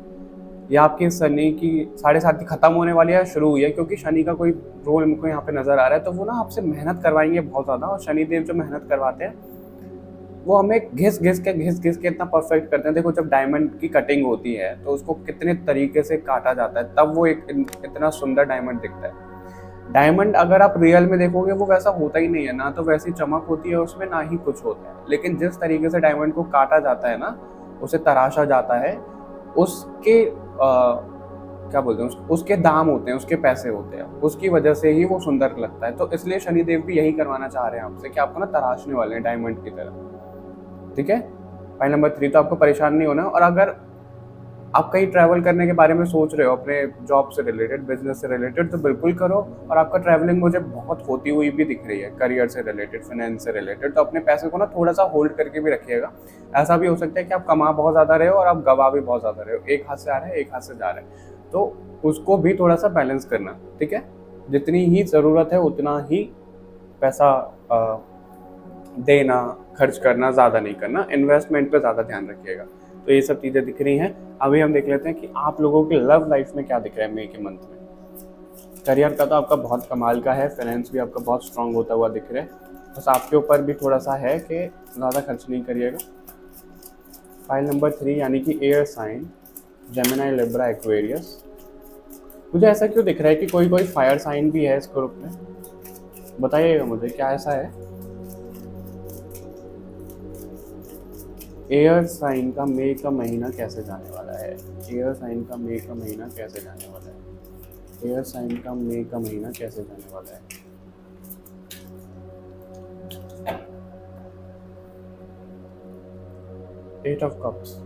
या आपकी शनि की 7.5 खत्म होने वाली है, शुरू हुई है, क्योंकि शनि का कोई रोल मुझको यहाँ पे नज़र आ रहा है। तो वो ना आपसे मेहनत करवाएंगे बहुत ज़्यादा, और शनिदेव जो मेहनत करवाते हैं वो हमें घिस घिस के इतना परफेक्ट करते हैं। देखो, जब डायमंड की कटिंग होती है तो उसको कितने तरीके से काटा जाता है, तब वो एक इतना सुंदर डायमंड दिखता है। डायमंड अगर आप रियल में देखोगे, वो वैसा होता ही नहीं है, ना तो वैसी चमक होती है उसमें, ना ही कुछ होता है। लेकिन जिस तरीके से डायमंड को काटा जाता है ना, उसे तराशा जाता है, उसके क्या बोलते हैं, उसके दाम होते हैं, उसके पैसे होते हैं, उसकी वजह से ही वो सुंदर लगता है। तो इसलिए शनिदेव भी यही करवाना चाह रहे हैं आपसे कि आपको ना तराशने वाले हैं डायमंड की तरह। ठीक है, पॉइंट नंबर 3, तो आपको परेशान नहीं होना। और अगर आप कहीं ट्रैवल करने के बारे में सोच रहे हो अपने जॉब से रिलेटेड, बिजनेस से रिलेटेड, तो बिल्कुल करो। और आपका ट्रैवलिंग मुझे बहुत होती हुई भी दिख रही है, करियर से रिलेटेड, फाइनेंस से रिलेटेड। तो अपने पैसे को ना थोड़ा सा होल्ड करके भी रखिएगा। ऐसा भी हो सकता है कि आप कमा बहुत ज़्यादा रहे हो और आप गवा भी बहुत ज़्यादा रहे हो, एक हाथ से आ रहा है एक हाथ से जा रहा है, तो उसको भी थोड़ा सा बैलेंस करना। ठीक है, जितनी ही ज़रूरत है उतना ही पैसा देना, खर्च करना, ज़्यादा नहीं करना, इन्वेस्टमेंट पे ज़्यादा ध्यान रखिएगा। तो ये सब चीज़ें दिख रही हैं। अभी हम देख लेते हैं कि आप लोगों की लव लाइफ में क्या दिख रहा है मई के मंथ में। करियर का तो आपका बहुत कमाल का है, फाइनेंस भी आपका बहुत स्ट्रांग होता हुआ दिख रहा है। बस आपके ऊपर भी थोड़ा सा है कि ज़्यादा खर्च नहीं करिएगा। फाइल नंबर 3, यानी कि air sign, Gemini, Libra, Aquarius. मुझे ऐसा क्यों दिख रहा है कि कोई कोई फायर साइन भी है इस ग्रुप में, बताइएगा मुझे क्या ऐसा है। एयर साइन का मई का महीना कैसे जाने वाला है, एयर साइन का मई का महीना कैसे जाने वाला है, एयर साइन का मई का महीना कैसे जाने वाला है। Eight of cups,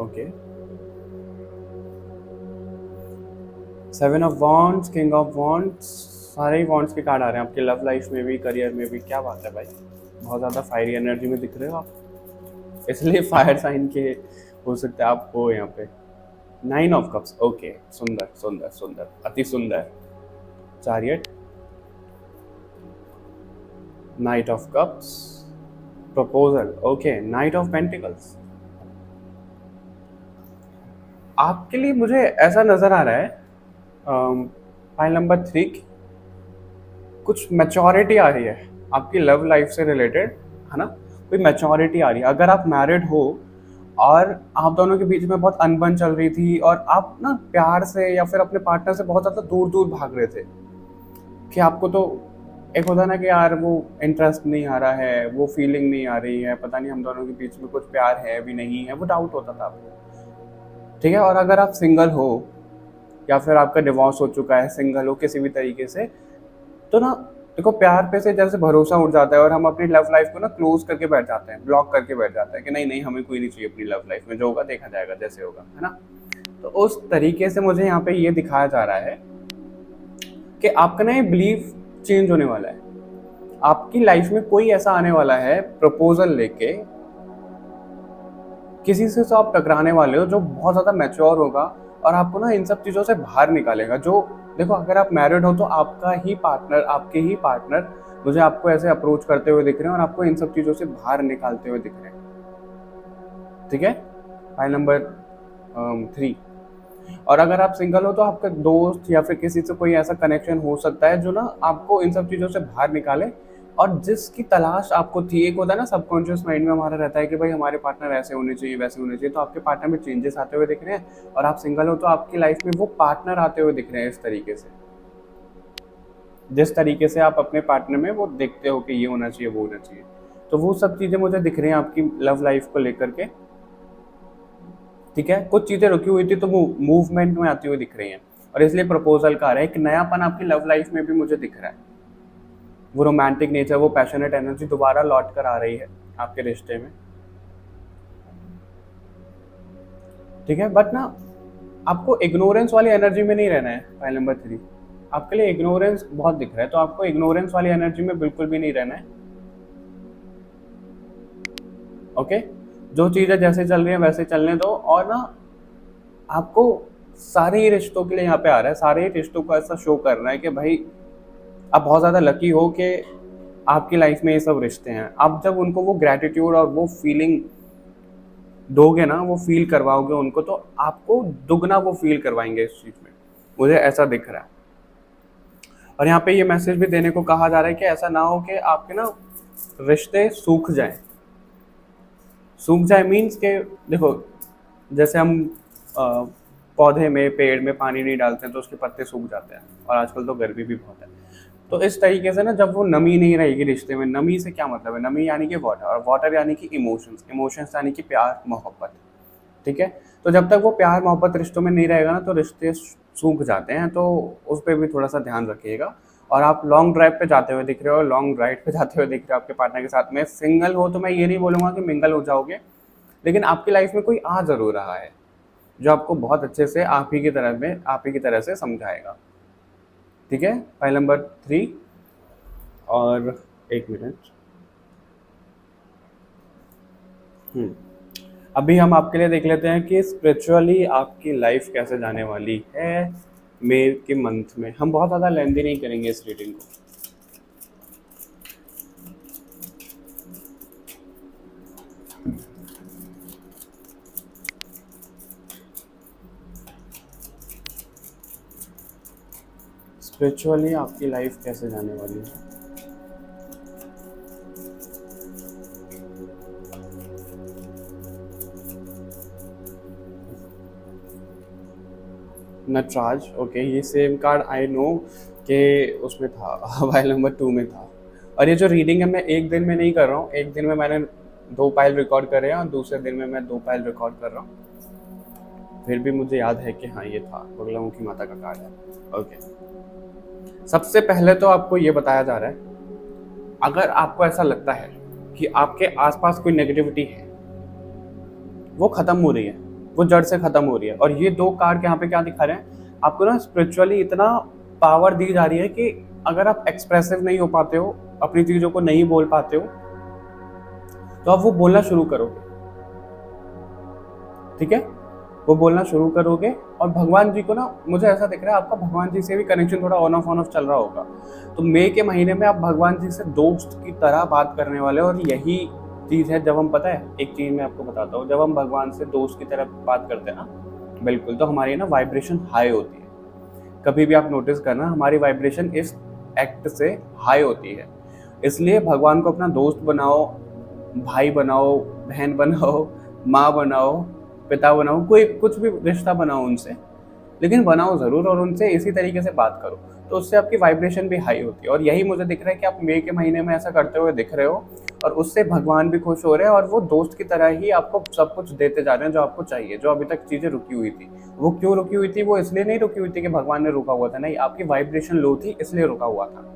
okay, 7 of wands, king of wands, सारे ही वॉन्ड्स के कार्ड आ रहे हैं आपके लव लाइफ में भी, करियर में भी। क्या बात है भाई, बहुत ज़्यादा फायरी एनर्जी में दिख रहे हो आप, इसलिए फायर साइन के हो सकते हैं आप हो यहाँ पे। 9 ऑफ कप्स, ओके, सुंदर सुंदर सुंदर, अति सुंदर। Chariot, night of cups, proposal, okay, knight of pentacles. आपके लिए मुझे ऐसा नजर आ रहा है फाइल नंबर 3, कुछ मैच्योरिटी आ रही है आपकी लव लाइफ से रिलेटेड, है ना, कोई मैच्योरिटी आ रही है। अगर आप मैरिड हो और आप दोनों के बीच में बहुत अनबन चल रही थी और आप ना प्यार से या फिर अपने पार्टनर से बहुत ज़्यादा दूर दूर भाग रहे थे, कि आपको तो एक होता ना कि यार वो इंटरेस्ट नहीं आ रहा है, वो फीलिंग नहीं आ रही है, पता नहीं हम दोनों के बीच में कुछ प्यार है भी नहीं है, वो डाउट होता था आपको, ठीक है। और अगर आप सिंगल हो या फिर आपका डिवोर्स हो चुका है, सिंगल हो किसी भी तरीके से, तो ना देखो प्यार पे से जैसे भरोसा उठ जाता है और हम अपनी लव लाइफ को ना क्लोज करके बैठ जाते हैं, ब्लॉक करके बैठ जाते हैं कि नहीं नहीं हमें कोई नहीं चाहिए अपनी लव लाइफ में, जो होगा देखा जाएगा जैसे होगा, है ना। तो उस तरीके से मुझे यहाँ पे ये दिखाया जा रहा है कि आपका ना ये बिलीफ चेंज होने वाला है। आपकी लाइफ में कोई ऐसा आने वाला है प्रपोजल लेके, किसी से तो आप टकराने वाले हो जो बहुत ज़्यादा मैच्योर होगा और आपको ना इन सब चीज़ों से बाहर निकालेगा। जो देखो अगर आप मैरिड हो तो आपके ही पार्टनर मुझे आपको ऐसे अप्रोच करते हुए दिख रहे हैं और आपको इन सब चीज़ों से बाहर निकालते हुए दिख रहे हैं, ठीक है। File number 3। और अगर आप सिंगल हो तो आपका दोस्त या फिर किसी से कोई ऐसा कनेक्शन हो सकता है जो ना आपको इन सब चीज़ों से बाहर निकाले, और जिसकी तलाश आपको थी। एक होता है ना सबकॉन्शियस माइंड में हमारा रहता है कि भाई हमारे पार्टनर ऐसे होने चाहिए वैसे होने चाहिए, तो आपके पार्टनर में चेंजेस आते हुए दिख रहे हैं और आप सिंगल हो तो आपकी लाइफ में वो पार्टनर आते हुए दिख रहे हैं इस तरीके से, जिस तरीके से आप अपने पार्टनर में वो देखते हो कि ये होना चाहिए वो होना चाहिए। तो वो सब चीज़ें मुझे दिख रही हैं आपकी लव लाइफ को लेकर के, ठीक है। कुछ चीज़ें रुकी हुई थी तो वो मूवमेंट में आती हुई दिख रही हैं और इसलिए प्रपोजल का आ रहा है। एक नयापन आपकी लव लाइफ में भी मुझे दिख रहा है, वो रोमांटिक नेचर, वो पैशनेट एनर्जी दोबारा लौट कर आ रही है आपके रिश्ते में, ठीक है। बट ना आपको इग्नोरेंस वाली एनर्जी में नहीं रहना है। फाइल नंबर 3 आपके लिए इग्नोरेंस बहुत दिख रहा है, तो आपको इग्नोरेंस वाली एनर्जी में बिल्कुल भी नहीं रहना है, ओके। जो चीज़ें जैसे चल रही हैं वैसे चलने दो। और ना आपको सारे ही रिश्तों के लिए यहाँ पे आ रहा है, सारे ही रिश्तों को ऐसा शो करना है कि भाई आप बहुत ज़्यादा लकी हो कि आपकी लाइफ में ये सब रिश्ते हैं। आप जब उनको वो ग्रैटिट्यूड और वो फीलिंग दोगे ना, वो फील करवाओगे उनको, तो आपको दुगना वो फील करवाएंगे इस चीज़ में, मुझे ऐसा दिख रहा है। और यहाँ पे ये मैसेज भी देने को कहा जा रहा है कि ऐसा ना हो कि आपके ना रिश्ते सूख जाएं। सूख जाए मीन्स के देखो जैसे हम पौधे में पेड़ में पानी नहीं डालते हैं तो उसके पत्ते सूख जाते हैं, और आजकल तो गर्मी भी बहुत है। तो इस तरीके से ना जब वो नमी नहीं रहेगी रिश्ते में, नमी से क्या मतलब है, नमी यानी कि वाटर, और वाटर यानी कि इमोशंस, इमोशंस यानी कि प्यार मोहब्बत, ठीक है। तो जब तक वो प्यार मोहब्बत रिश्तों में नहीं रहेगा ना तो रिश्ते सूख जाते हैं, तो उस पर भी थोड़ा सा ध्यान रखिएगा। और आप लॉन्ग ड्राइव पे जाते हुए दिख रहे हो, लॉन्ग राइड पे जाते हुए दिख रहे हो आपके पार्टनर के साथ में। सिंगल हो तो मैं ये नहीं बोलूँगा कि मिंगल हो जाओगे, लेकिन आपकी लाइफ में कोई आ ज़रूर रहा है जो आपको बहुत अच्छे से आप ही की तरह से समझाएगा, ठीक है। फाइल नंबर 3 और 1 मिनट। अभी हम आपके लिए देख लेते हैं कि स्पिरिचुअली आपकी लाइफ कैसे जाने वाली है मई के मंथ में। हम बहुत ज़्यादा लेंदी नहीं करेंगे इस रीडिंग को। स्पिरिचुअली आपकी लाइफ कैसे जाने वाली है। नटराज, ओके, ये सेम कार्ड आई नो कि उसमें था, फाइल नंबर 2 में था। और ये जो रीडिंग है मैं एक दिन में नहीं कर रहा हूँ, एक दिन में मैंने 2 पाइल रिकॉर्ड करे हैं और दूसरे दिन में मैं 2 पाइल रिकॉर्ड कर रहा हूँ। फिर भी मुझे याद है कि हाँ ये था, बगलामुखी माता का कार्ड है, ओके। सबसे पहले तो आपको ये बताया जा रहा है, अगर आपको ऐसा लगता है कि आपके आसपास कोई नेगेटिविटी है वो खत्म हो रही है, वो जड़ से खत्म हो रही है। और ये 2 कार्ड यहाँ पे क्या दिखा रहे हैं आपको ना, स्पिरिचुअली इतना पावर दी जा रही है कि अगर आप एक्सप्रेसिव नहीं हो पाते हो, अपनी चीजों को नहीं बोल पाते हो, तो आप वो बोलना शुरू करोगे, ठीक है। वो बोलना शुरू करोगे और भगवान जी को ना, मुझे ऐसा दिख रहा है आपका भगवान जी से भी कनेक्शन थोड़ा ऑन ऑफ चल रहा होगा। तो मई के महीने में आप भगवान जी से दोस्त की तरह बात करने वाले हो। और यही चीज़ है, जब हम, पता है एक चीज़ मैं आपको बताता हूँ, जब हम भगवान से दोस्त की तरह बात करते हैं ना, बिल्कुल, तो हमारी ना वाइब्रेशन हाई होती है। कभी भी आप नोटिस करना, हमारी वाइब्रेशन इस एक्ट से हाई होती है। इसलिए भगवान को अपना दोस्त बनाओ, भाई बनाओ, बहन बनाओ, माँ बनाओ, पिता बनाओ, कोई कुछ भी रिश्ता बनाओ उनसे, लेकिन बनाओ ज़रूर और उनसे इसी तरीके से बात करो, तो उससे आपकी वाइब्रेशन भी हाई होती है। और यही मुझे दिख रहा है कि आप मई के महीने में ऐसा करते हुए दिख रहे हो, और उससे भगवान भी खुश हो रहे हैं और वो दोस्त की तरह ही आपको सब कुछ देते जा रहे हैं जो आपको चाहिए। जो अभी तक चीज़ें रुकी हुई थी, वो क्यों रुकी हुई थी? वो इसलिए नहीं रुकी हुई थी कि भगवान ने रुका हुआ था, नहीं, आपकी वाइब्रेशन लो थी इसलिए रुका हुआ था।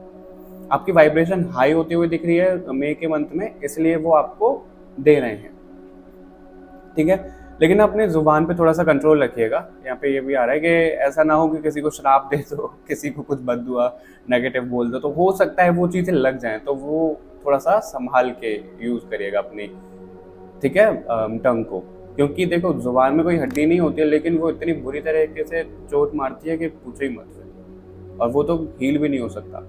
आपकी वाइब्रेशन हाई होती हुई दिख रही है मई के मंथ में, इसलिए वो आपको दे रहे हैं। ठीक है, लेकिन अपने जुबान पे थोड़ा सा कंट्रोल रखिएगा। यहाँ पे ये भी आ रहा है कि ऐसा ना हो कि किसी को श्राप दे दो, किसी को कुछ बददुआ नेगेटिव बोल दो, तो हो सकता है वो चीज़ें लग जाएं, तो वो थोड़ा सा संभाल के यूज़ करिएगा अपनी, ठीक है, टंग को। क्योंकि देखो जुबान में कोई हड्डी नहीं होती है, लेकिन वो इतनी बुरी तरीके से चोट मारती है कि पूछो ही मत, और वो तो हील भी नहीं हो सकता।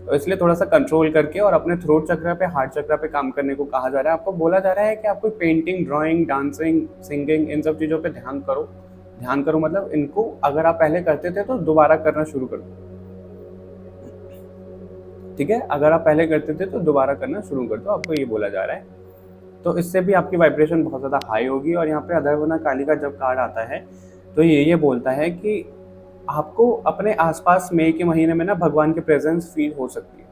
तो इसलिए थोड़ा सा कंट्रोल करके और अपने थ्रोट चक्र पे, हार्ट चक्र पे काम करने को कहा जा रहा है। आपको बोला जा रहा है कि आप कोई पेंटिंग, ड्राइंग, डांसिंग, सिंगिंग, इन सब चीज़ों पे ध्यान करो। ध्यान करो मतलब इनको अगर आप पहले करते थे तो दोबारा करना शुरू कर दो। ठीक है, अगर आप पहले करते थे तो दोबारा करना शुरू कर दो, आपको ये बोला जा रहा है। तो इससे भी आपकी वाइब्रेशन बहुत ज़्यादा हाई होगी। और यहाँ पे अधर्वना काली का जब कार्ड आता है तो ये बोलता है कि आपको अपने आसपास मई के महीने में ना भगवान की प्रेजेंस फील हो सकती है।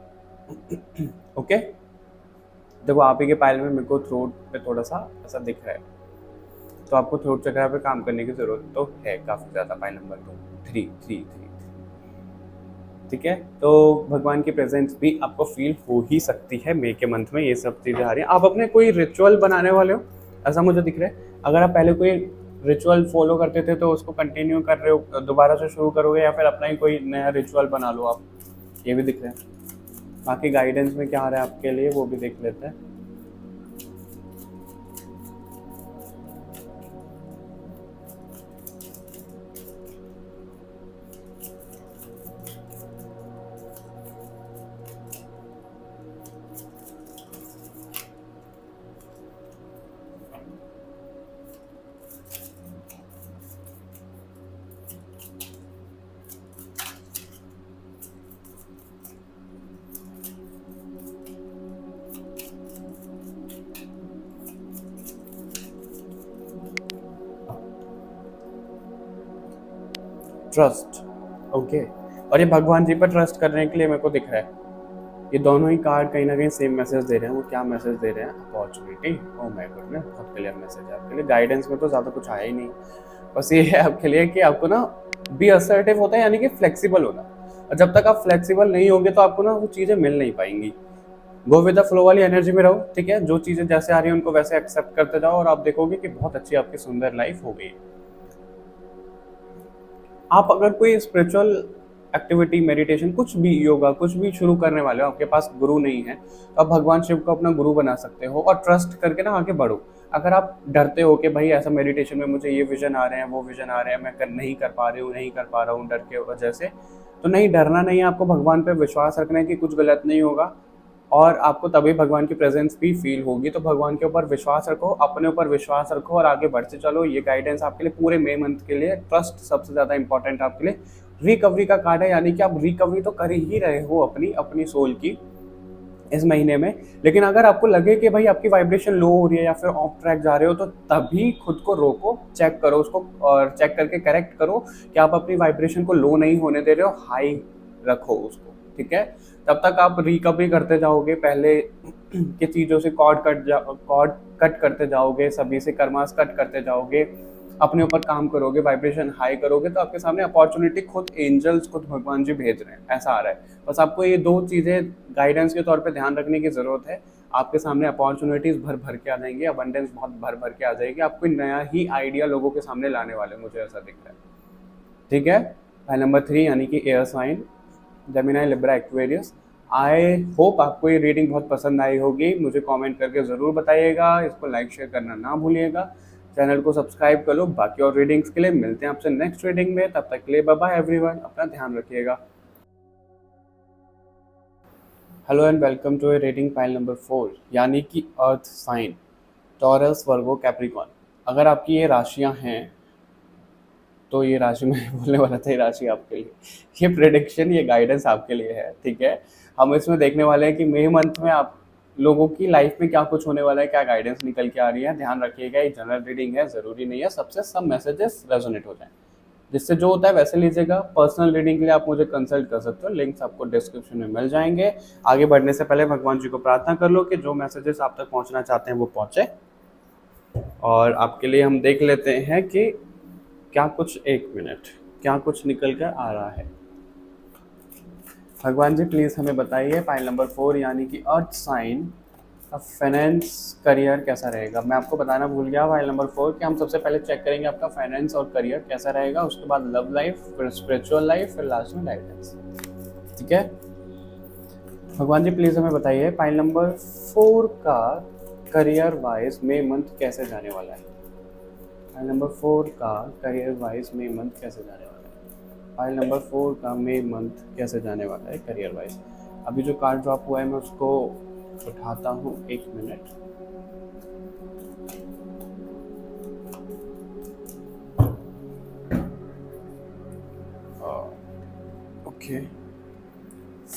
ओके, देखो आप ही के पायल में मेरे को थ्रोट पे थोड़ा सा ऐसा दिख रहा है, तो आपको थ्रोट चक्र पे काम करने की जरूरत तो है काफ़ी ज़्यादा। पायल नंबर 3 ठीक है, तो भगवान की प्रेजेंस भी आपको फील हो ही सकती है मई के मंथ में। ये सब चीज़ें आ रही हैं। आप अपने कोई रिचुअल बनाने वाले हो, ऐसा मुझे दिख रहा है। अगर आप पहले कोई रिचुअल फॉलो करते थे तो उसको कंटिन्यू कर रहे हो, दोबारा से शुरू करोगे, या फिर अपना ही कोई नया रिचुअल बना लो आप, ये भी दिख रहा है। बाकी गाइडेंस में क्या आ रहा है आपके लिए वो भी देख लेते हैं। ट्रस्ट, ओके, और ये भगवान जी पर ट्रस्ट करने के लिए मेरे को दिख रहा है। ये दोनों ही कार्ड कहीं ना कहीं सेम मैसेज दे रहे हैं। वो क्या मैसेज दे रहे हैं? अपॉर्चुनिटी। ओह माय गॉड, बहुत क्लियर मैसेज है आपके लिए। गाइडेंस में तो ज़्यादा कुछ आया ही नहीं, बस ये है आपके लिए कि आपको ना बी असर्टिव होता है, यानी कि फ्लेक्सिबल होना। और जब तक आप फ्लेक्सिबल नहीं होंगे तो आपको ना वो चीज़ें मिल नहीं पाएंगी। गो विद द फ्लो वाली एनर्जी में रहो, ठीक है, जो चीज़ें जैसे आ रही हैं उनको वैसे एक्सेप्ट करते जाओ, और आप देखोगे कि बहुत अच्छी आपकी सुंदर लाइफ हो गई। आप अगर कोई स्पिरिचुअल एक्टिविटी, मेडिटेशन, कुछ भी, योगा, कुछ भी शुरू करने वाले हो, आपके पास गुरु नहीं है, तो आप भगवान शिव को अपना गुरु बना सकते हो और ट्रस्ट करके ना आगे बढ़ो। अगर आप डरते हो कि भाई ऐसा मेडिटेशन में मुझे ये विजन आ रहे हैं, वो विजन आ रहे हैं, मैं नहीं कर पा रही हूँ, नहीं कर पा रहा हूँ डर के वजह से, तो नहीं, डरना नहीं है। आपको भगवान पे विश्वास रखना है कि कुछ गलत नहीं होगा, और आपको तभी भगवान की प्रेजेंस भी फील होगी। तो भगवान के ऊपर विश्वास रखो, अपने ऊपर विश्वास रखो और आगे बढ़ते चलो। ये गाइडेंस आपके लिए पूरे मई मंथ के लिए। ट्रस्ट सबसे ज़्यादा इंपॉर्टेंट आपके लिए। रिकवरी का कार्ड है, यानी कि आप रिकवरी तो कर ही रहे हो अपनी अपनी सोल की इस महीने में। लेकिन अगर आपको लगे कि भाई आपकी वाइब्रेशन लो हो रही है या फिर ऑफ ट्रैक जा रहे हो, तो तभी खुद को रोको, चेक करो उसको, और चेक करके करेक्ट करो कि आप अपनी वाइब्रेशन को लो नहीं होने दे रहे हो, हाई रखो उसको, ठीक है। तब तक आप रिकवरी करते जाओगे, पहले की चीज़ों से कॉर्ड कट करते जाओगे, सभी से कर्मास कट करते जाओगे, अपने ऊपर काम करोगे, वाइब्रेशन हाई करोगे, तो आपके सामने अपॉर्चुनिटी खुद एंजल्स, खुद भगवान जी भेज रहे हैं, ऐसा आ रहा है। बस आपको ये दो चीज़ें गाइडेंस के तौर पे ध्यान रखने की ज़रूरत है। आपके सामने अपॉर्चुनिटीज़ भर भर के आ जाएंगी, अबंडेंस बहुत भर भर के आ जाएगी, आपको नया ही आइडिया लोगों के सामने लाने वाले, मुझे ऐसा दिख रहा है, ठीक है। फाइल नंबर 3 यानी कि air sign, Gemini, Libra, Aquarius. I hope आपको ये रीडिंग बहुत पसंद आई होगी। मुझे कमेंट करके ज़रूर बताइएगा, इसको लाइक शेयर करना ना भूलिएगा, चैनल को सब्सक्राइब कर लो। बाकी और रीडिंग्स के लिए मिलते हैं आपसे नेक्स्ट रीडिंग में, तब तक के लिए बाय बाय एवरीवन, अपना ध्यान रखिएगा। Hello and welcome to a reading file number 4 यानी कि earth sign, Taurus, Virgo, Capricorn. अगर आपकी ये राशियां हैं तो ये राशि मैं बोलने वाला था, ये राशि आपके लिए, ये प्रेडिक्शन, ये गाइडेंस आपके लिए है, ठीक है। हम इसमें देखने वाले हैं कि मई मंथ में आप लोगों की लाइफ में क्या कुछ होने वाला है, क्या गाइडेंस निकल के आ रही है। ध्यान रखिएगा, ये जनरल रीडिंग है, ज़रूरी नहीं है सबसे सब मैसेजेस रेजोनेट हो जाएं। जिससे जो होता है वैसे लीजिएगा। पर्सनल रीडिंग के लिए आप मुझे कंसल्ट कर सकते हो, लिंक्स आपको डिस्क्रिप्शन में मिल जाएंगे। आगे बढ़ने से पहले भगवान जी को प्रार्थना कर लो कि जो मैसेजेस आप तक पहुंचना चाहते हैं वो पहुंचे। और आपके लिए हम देख लेते हैं कि क्या कुछ, एक मिनट, क्या कुछ निकल कर आ रहा है। भगवान जी प्लीज़ हमें बताइए पाइल नंबर 4 यानी कि अर्थ साइन का फाइनेंस करियर कैसा रहेगा। मैं आपको बताना भूल गया पाइल नंबर 4 कि हम सबसे पहले चेक करेंगे आपका फाइनेंस और करियर कैसा रहेगा, उसके बाद लव लाइफ, फिर स्पिरिचुअल लाइफ, फिर लास्ट में गाइडेंस, ठीक है। भगवान जी प्लीज़ हमें बताइए पाइल नंबर 4 का करियर वाइज मे मंथ कैसे जाने वाला है। पाइल नंबर 4 का करियर वाइज मे मंथ कैसे जाने वाला है। पाइल नंबर 4 का मे मंथ कैसे जाने वाला है करियर वाइज। अभी जो कार्ड ड्रॉप हुआ है मैं उसको उठाता हूँ, एक मिनट। ओके,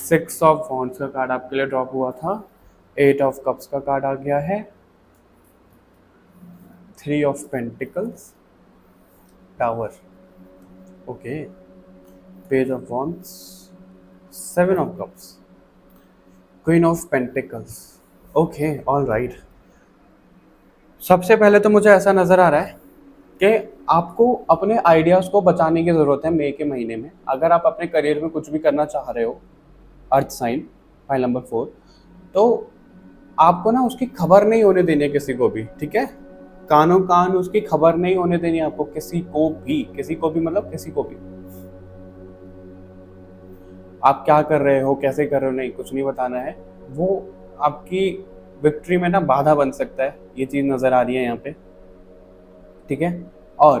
6 ऑफ वॉन्ड्स का कार्ड आपके लिए ड्रॉप हुआ था, 8 ऑफ कप्स का कार्ड आ गया है, 3 of pentacles, tower, okay, page of wands, 7 of cups, queen of pentacles, okay, all right. सबसे पहले तो मुझे ऐसा नज़र आ रहा है कि आपको अपने आइडियाज़ को बचाने की ज़रूरत है मई के महीने में। अगर आप अपने करियर में कुछ भी करना चाह रहे हो, अर्थ साइन फाइल नंबर 4, तो आपको ना उसकी खबर नहीं होने देनी है किसी को भी, ठीक है। कानों कान उसकी खबर नहीं होने देनी है आपको, किसी को भी मतलब किसी को भी। आप क्या कर रहे हो, कैसे कर रहे हो, नहीं, कुछ नहीं बताना है। वो आपकी विक्ट्री में ना बाधा बन सकता है, ये चीज़ नज़र आ रही है यहाँ पे, ठीक है। और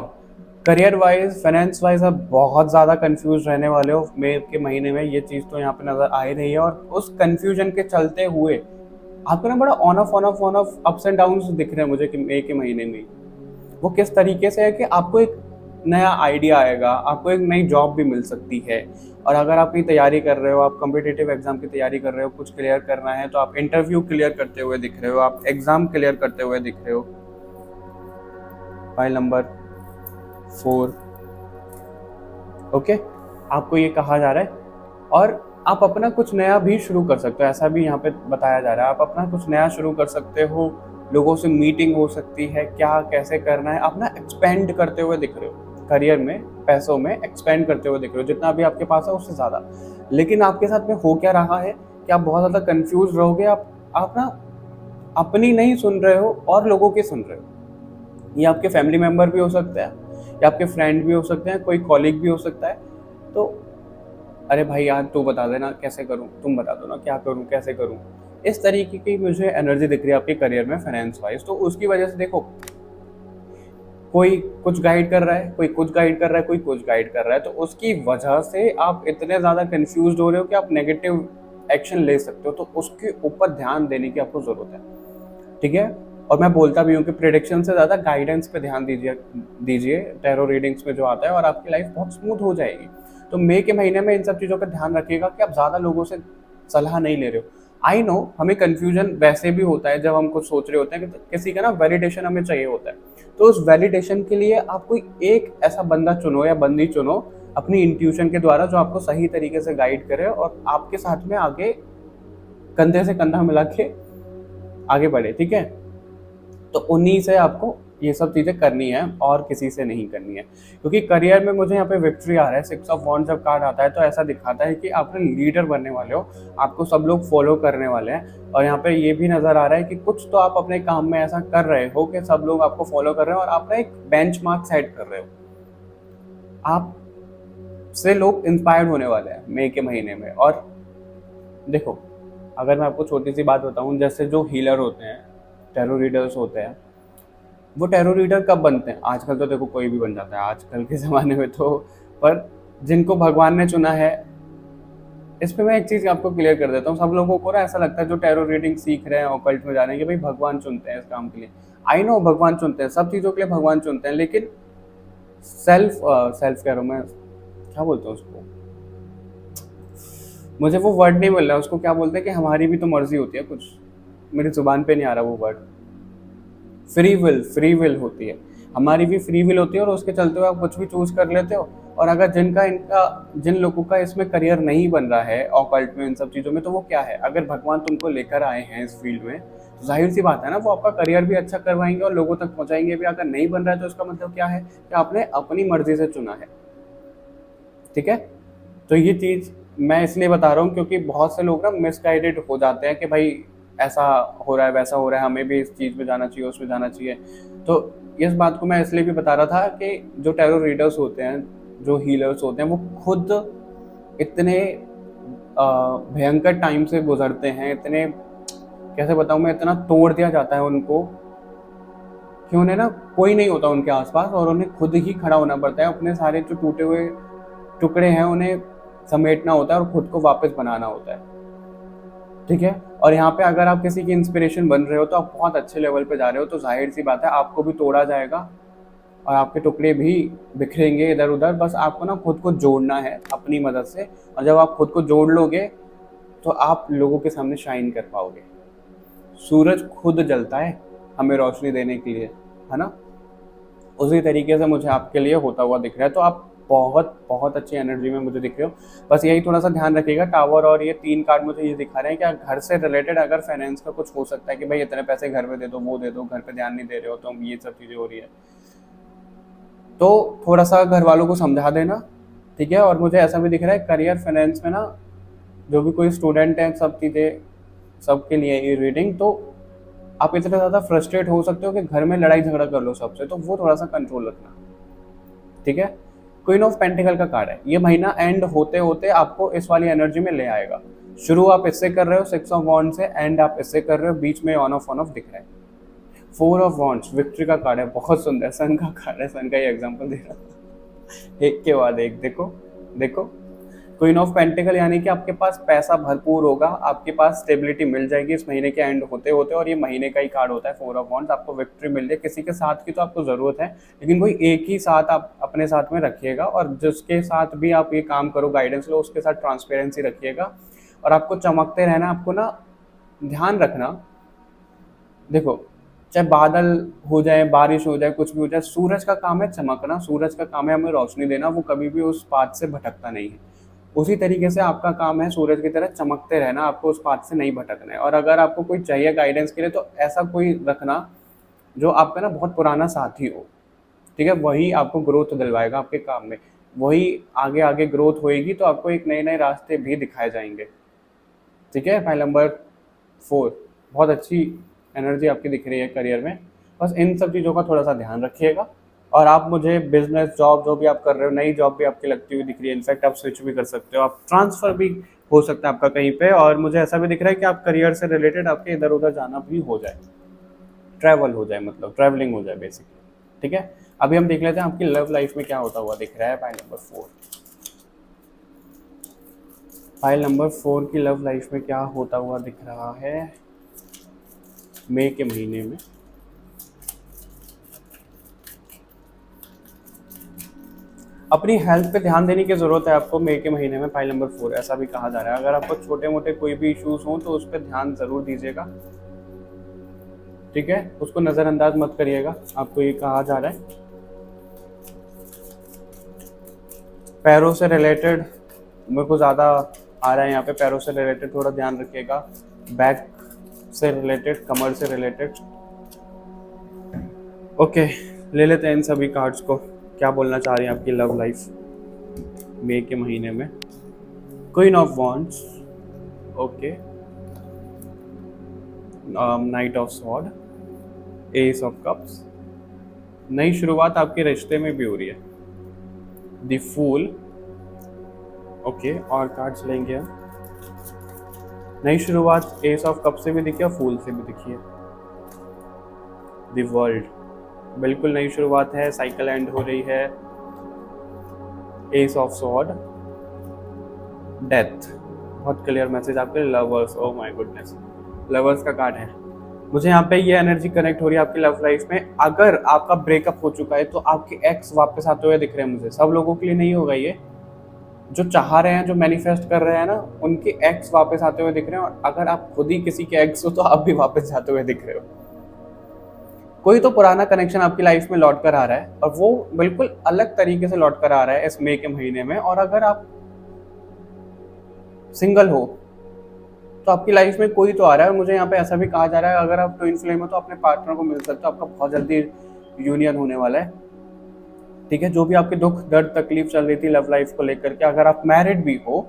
करियर वाइज, फाइनेंस वाइज आप बहुत ज़्यादा कंफ्यूज रहने वाले हो मई के महीने में, ये चीज़ तो यहाँ पे नज़र आ ही रही है। और उस कंफ्यूजन के चलते हुए आपको ना बड़ा on off ups and downs दिख रहे हैं मुझे कि मई के महीने में। वो किस तरीके से है कि आपको एक नया आइडिया आएगा, आपको एक नई जॉब भी मिल सकती है। और अगर आप कहीं तैयारी कर रहे हो, आप कॉम्पिटिटिव एग्जाम की तैयारी कर रहे हो, कुछ क्लियर करना है, तो आप इंटरव्यू क्लियर करते हुए दिख रहे हो, आप एग्जाम क्लियर करते हुए दिख रहे हो। फाइल नंबर 4, ओके, आपको ये कहा जा रहा है। और आप अपना कुछ नया भी शुरू कर सकते हो, ऐसा भी यहाँ पे बताया जा रहा है। आप अपना कुछ नया शुरू कर सकते हो, लोगों से मीटिंग हो सकती है, क्या कैसे करना है, अपना एक्सपेंड करते हुए दिख रहे हो करियर में, पैसों में एक्सपेंड करते हुए दिख रहे हो, जितना भी आपके पास है उससे ज़्यादा। लेकिन आपके साथ में हो क्या रहा है कि आप बहुत ज़्यादा कन्फ्यूज रहोगे। आप ना अपनी नहीं सुन रहे हो और लोगों की सुन रहे हो। ये आपके फैमिली मेम्बर भी हो सकते हैं, या आपके फ्रेंड भी हो सकते हैं, कोई कॉलीग भी हो सकता है। तो अरे भाई यार तू बता देना कैसे करूं, तुम बता दो ना क्या करूं, कैसे करूं, इस तरीके की मुझे एनर्जी दिख रही है आपके करियर में फाइनेंस वाइज। तो उसकी वजह से देखो, कोई कुछ गाइड कर रहा है, कोई कुछ गाइड कर रहा है, कोई कुछ गाइड कर रहा है, तो उसकी वजह से आप इतने ज़्यादा कंफ्यूज हो रहे हो कि आप नेगेटिव एक्शन ले सकते हो। तो उसके ऊपर ध्यान देने की आपको ज़रूरत है, ठीक है। और मैं बोलता भी हूँ कि प्रेडिक्शन से ज़्यादा गाइडेंस पे ध्यान दीजिए टैरो रीडिंग्स में जो आता है, और आपकी लाइफ बहुत स्मूथ हो जाएगी। तो मई के महीने में इन सब चीज़ों का ध्यान रखिएगा कि आप ज़्यादा लोगों से सलाह नहीं ले रहे हो। आई नो हमें कन्फ्यूजन वैसे भी होता है जब हम कुछ सोच रहे होते हैं कि किसी का ना वैलिडेशन हमें चाहिए होता है। तो उस वैलिडेशन के लिए आप कोई एक ऐसा बंदा चुनो या बंदी चुनो अपनी इंट्यूशन के द्वारा, जो आपको सही तरीके से गाइड करे और आपके साथ में आगे कंधे से कंधा मिला के आगे बढ़े, ठीक है। तो उन्हीं से आपको ये सब चीज़ें करनी है और किसी से नहीं करनी है। क्योंकि करियर में मुझे यहाँ पे विक्ट्री आ रहा है, 6 ऑफ वॉन्ड्स जब कार्ड आता है तो ऐसा दिखाता है कि आप लीडर बनने वाले हो, आपको सब लोग फॉलो करने वाले हैं। और यहाँ पे ये भी नज़र आ रहा है कि कुछ तो आप अपने काम में ऐसा कर रहे हो कि सब लोग आपको फॉलो कर रहे हैं और आप ना एक बेंचमार्क सेट कर रहे हो। आप से लोग इंस्पायर्ड होने वाले हैं मई के महीने में। और देखो, अगर मैं आपको छोटी सी बात बताऊँ, जैसे जो हीलर होते हैं, टैरो रीडर्स होते हैं, वो टैरो रीडर कब बनते हैं? आजकल तो देखो कोई भी बन जाता है आजकल के ज़माने में तो। पर जिनको भगवान ने चुना है, इस पे मैं एक चीज़ आपको क्लियर कर देता हूँ। सब लोगों को ना ऐसा लगता है जो टैरो रीडिंग सीख रहे हैं ऑकल्ट में जाने के, भाई भगवान चुनते हैं इस काम के लिए। आई नो भगवान चुनते हैं, सब चीज़ों के लिए भगवान चुनते हैं, लेकिन सेल्फ सेल्फ कह रहा हूँ मैं, क्या बोलता हूँ उसको, मुझे वो वर्ड नहीं मिल रहा है, उसको क्या बोलते हैं कि हमारी भी तो मर्जी होती है कुछ, मेरी जुबान पे नहीं आ रहा वो वर्ड। फ्री विल होती है, हमारी भी फ्री विल होती है, और उसके चलते हुए आप कुछ भी चूज कर लेते हो। और अगर जिन लोगों का इसमें करियर नहीं बन रहा है ऑकल्ट में, इन सब चीज़ों में, तो वो क्या है, अगर भगवान तुमको लेकर आए हैं इस फील्ड में, तो जाहिर सी बात है ना, वो आपका करियर भी अच्छा करवाएंगे और लोगों तक पहुंचाएंगे भी। अगर नहीं बन रहा है तो इसका मतलब क्या है कि आपने अपनी मर्जी से चुना है। ठीक है, तो ये चीज़ मैं इसलिए बता रहा हूँ क्योंकि बहुत से लोग ना मिसगाइडेड हो जाते हैं कि भाई ऐसा हो रहा है, वैसा हो रहा है, हमें भी इस चीज़ में जाना चाहिए, उसमें जाना चाहिए। तो इस बात को मैं इसलिए भी बता रहा था कि जो टैरो रीडर्स होते हैं, जो हीलर्स होते हैं, वो खुद इतने भयंकर टाइम से गुजरते हैं, इतने, कैसे बताऊँ मैं, इतना तोड़ दिया जाता है उनको कि उन्हें ना कोई नहीं होता उनके आसपास, और उन्हें खुद ही खड़ा होना पड़ता है। अपने सारे जो टूटे हुए टुकड़े हैं उन्हें समेटना होता है और खुद को वापस बनाना होता है। ठीक है, और यहाँ पे अगर आप किसी की इंस्पिरेशन बन रहे हो तो आप बहुत अच्छे लेवल पे जा रहे हो, तो जाहिर सी बात है आपको भी तोड़ा जाएगा और आपके टुकड़े भी बिखरेंगे इधर उधर। बस आपको ना खुद को जोड़ना है अपनी मदद से, और जब आप खुद को जोड़ लोगे तो आप लोगों के सामने शाइन कर पाओगे। सूरज खुद जलता है हमें रोशनी देने के लिए, है ना। उसी तरीके से मुझे आपके लिए होता हुआ दिख रहा है, तो आप बहुत बहुत अच्छी एनर्जी में मुझे दिख रहे हो। बस यही थोड़ा सा ध्यान रखिएगा, टावर और ये 3 कार्ड मुझे ये दिखा रहे हैं कि घर से रिलेटेड अगर फाइनेंस का कुछ हो सकता है कि भाई इतने पैसे घर में दे दो, वो दे दो, घर पे ध्यान नहीं दे रहे हो, तो ये सब चीज़ें हो रही है, तो थोड़ा सा घर वालों को समझा देना। ठीक है, और मुझे ऐसा भी दिख रहा है करियर फाइनेंस में ना, जो भी कोई स्टूडेंट है, सब चीज़ें सबके लिए ये रीडिंग, तो आप इतने ज़्यादा फ्रस्ट्रेट हो सकते हो कि घर में लड़ाई झगड़ा कर लो सबसे, तो वो थोड़ा सा कंट्रोल रखना। ठीक है, क्वीन ऑफ पेंटिकल का कार्ड है, ये महीना एंड होते होते आपको इस वाली एनर्जी में ले आएगा। शुरू आप इससे कर रहे हो 6 ऑफ वॉन्ड से, एंड आप इससे कर रहे हो, बीच में ऑन ऑफ दिख रहा है। 4 ऑफ वॉन्ड्स विक्ट्री का कार्ड है, बहुत सुंदर, सन का कार्ड है, सन का ही एग्जांपल दे रहा हूँ। एक के बाद एक, देखो देखो, क्वीन ऑफ पेंटिकल यानी कि आपके पास पैसा भरपूर होगा, आपके पास स्टेबिलिटी मिल जाएगी इस महीने के एंड होते होते, और ये महीने का ही कार्ड होता है 4 ऑफ वॉन्ड्स। आपको विक्ट्री मिल जाए, किसी के साथ की तो आपको ज़रूरत है, लेकिन कोई एक ही साथ आप अपने साथ में रखिएगा, और जिसके साथ भी आप ये काम करो, गाइडेंस लो, उसके साथ ट्रांसपेरेंसी रखिएगा, और आपको चमकते रहना। आपको ना ध्यान रखना, देखो, चाहे बादल हो जाए, बारिश हो जाए, कुछ भी हो जाए, सूरज का काम है चमकना, सूरज का काम है हमें रोशनी देना, वो कभी भी उस पाथ से भटकता नहीं है। उसी तरीके से आपका काम है सूरज की तरह चमकते रहना, आपको उस पाथ से नहीं भटकना है। और अगर आपको कोई चाहिए गाइडेंस के लिए, तो ऐसा कोई रखना जो आपका ना बहुत पुराना साथी हो। ठीक है, वही आपको ग्रोथ दिलवाएगा आपके काम में, वही आगे आगे ग्रोथ होएगी, तो आपको एक नए नए रास्ते भी दिखाए जाएंगे। ठीक है, फाइल नंबर 4, बहुत अच्छी एनर्जी आपकी दिख रही है करियर में। बस इन सब चीज़ों का थोड़ा सा ध्यान रखिएगा। और आप मुझे बिजनेस, जॉब जो भी आप कर रहे हो, नई जॉब भी आपकी लगती हुई दिख रही है, इनफैक्ट आप स्विच भी कर सकते हो, आप ट्रांसफ़र भी हो सकता है आपका कहीं पे। और मुझे ऐसा भी दिख रहा है कि आप करियर से रिलेटेड आपके इधर उधर जाना भी हो जाए, ट्रैवल हो जाए, मतलब ट्रैवलिंग हो जाए बेसिकली। ठीक है, अभी हम देख लेते हैं आपकी लव लाइफ में क्या होता हुआ दिख रहा है। फाइल नंबर 4, फाइल नंबर 4 की लव लाइफ में क्या होता हुआ दिख रहा है मई के महीने में। अपनी हेल्थ पे ध्यान देने की ज़रूरत है आपको मई के महीने में, फाइल नंबर 4 ऐसा भी कहा जा रहा है। अगर आपको छोटे मोटे कोई भी इश्यूज हों तो उस पर ध्यान ज़रूर दीजिएगा। ठीक है, उसको नज़रअंदाज मत करिएगा, आपको ये कहा जा रहा है। पैरों से रिलेटेड मेरे को ज़्यादा आ रहा है यहाँ पे, पैरों से रिलेटेड थोड़ा ध्यान रखिएगा, बैक से रिलेटेड, कमर से रिलेटेड। ओके, ले लेते हैं इन सभी कार्ड्स को, क्या बोलना चाह रही हैं आपकी लव लाइफ मई के महीने में। Queen of wands, okay, knight of sword, S of cups, नई शुरुआत आपके रिश्ते में भी हो रही है, द फूल, ओके, और कार्ड्स लेंगे हम। नई शुरुआत एस ऑफ कप से भी दिखी है, फूल से भी दिखी है, द वर्ल्ड, बिल्कुल नई शुरुआत है, साइकिल एंड हो रही है, एस ऑफ स्वॉर्ड, डेथ, बहुत क्लियर मैसेज आपके lovers, oh my goodness, lovers का कार्ड है, मुझे यहाँ पे ये एनर्जी कनेक्ट हो रही है आपकी लव लाइफ में। अगर आपका ब्रेकअप हो चुका है तो आपके एक्स वापस आते हुए दिख रहे हैं मुझे। सब लोगों के लिए नहीं होगा ये, जो चाह रहे हैं, जो मैनिफेस्ट कर रहे हैं ना, उनके एक्स वापस आते हुए दिख रहे हैं। और अगर आप खुद ही किसी के एक्स हो तो आप भी वापस जाते हुए दिख रहे हो। कोई तो पुराना कनेक्शन आपकी लाइफ में लौट कर आ रहा है और वो बिल्कुल अलग तरीके से लौट कर आ रहा है इस मई के महीने में। और अगर आप सिंगल हो तो आपकी लाइफ में कोई तो आ रहा है। और मुझे यहाँ पे ऐसा भी कहा जा रहा है, अगर आप ट्विन फ्लेम हो तो अपने पार्टनर को मिल सकते हो, आपका बहुत जल्दी यूनियन होने वाला है। ठीक है, जो भी आपके दुख दर्द तकलीफ चल रही थी लव लाइफ को लेकर के, अगर आप मैरिड भी हो,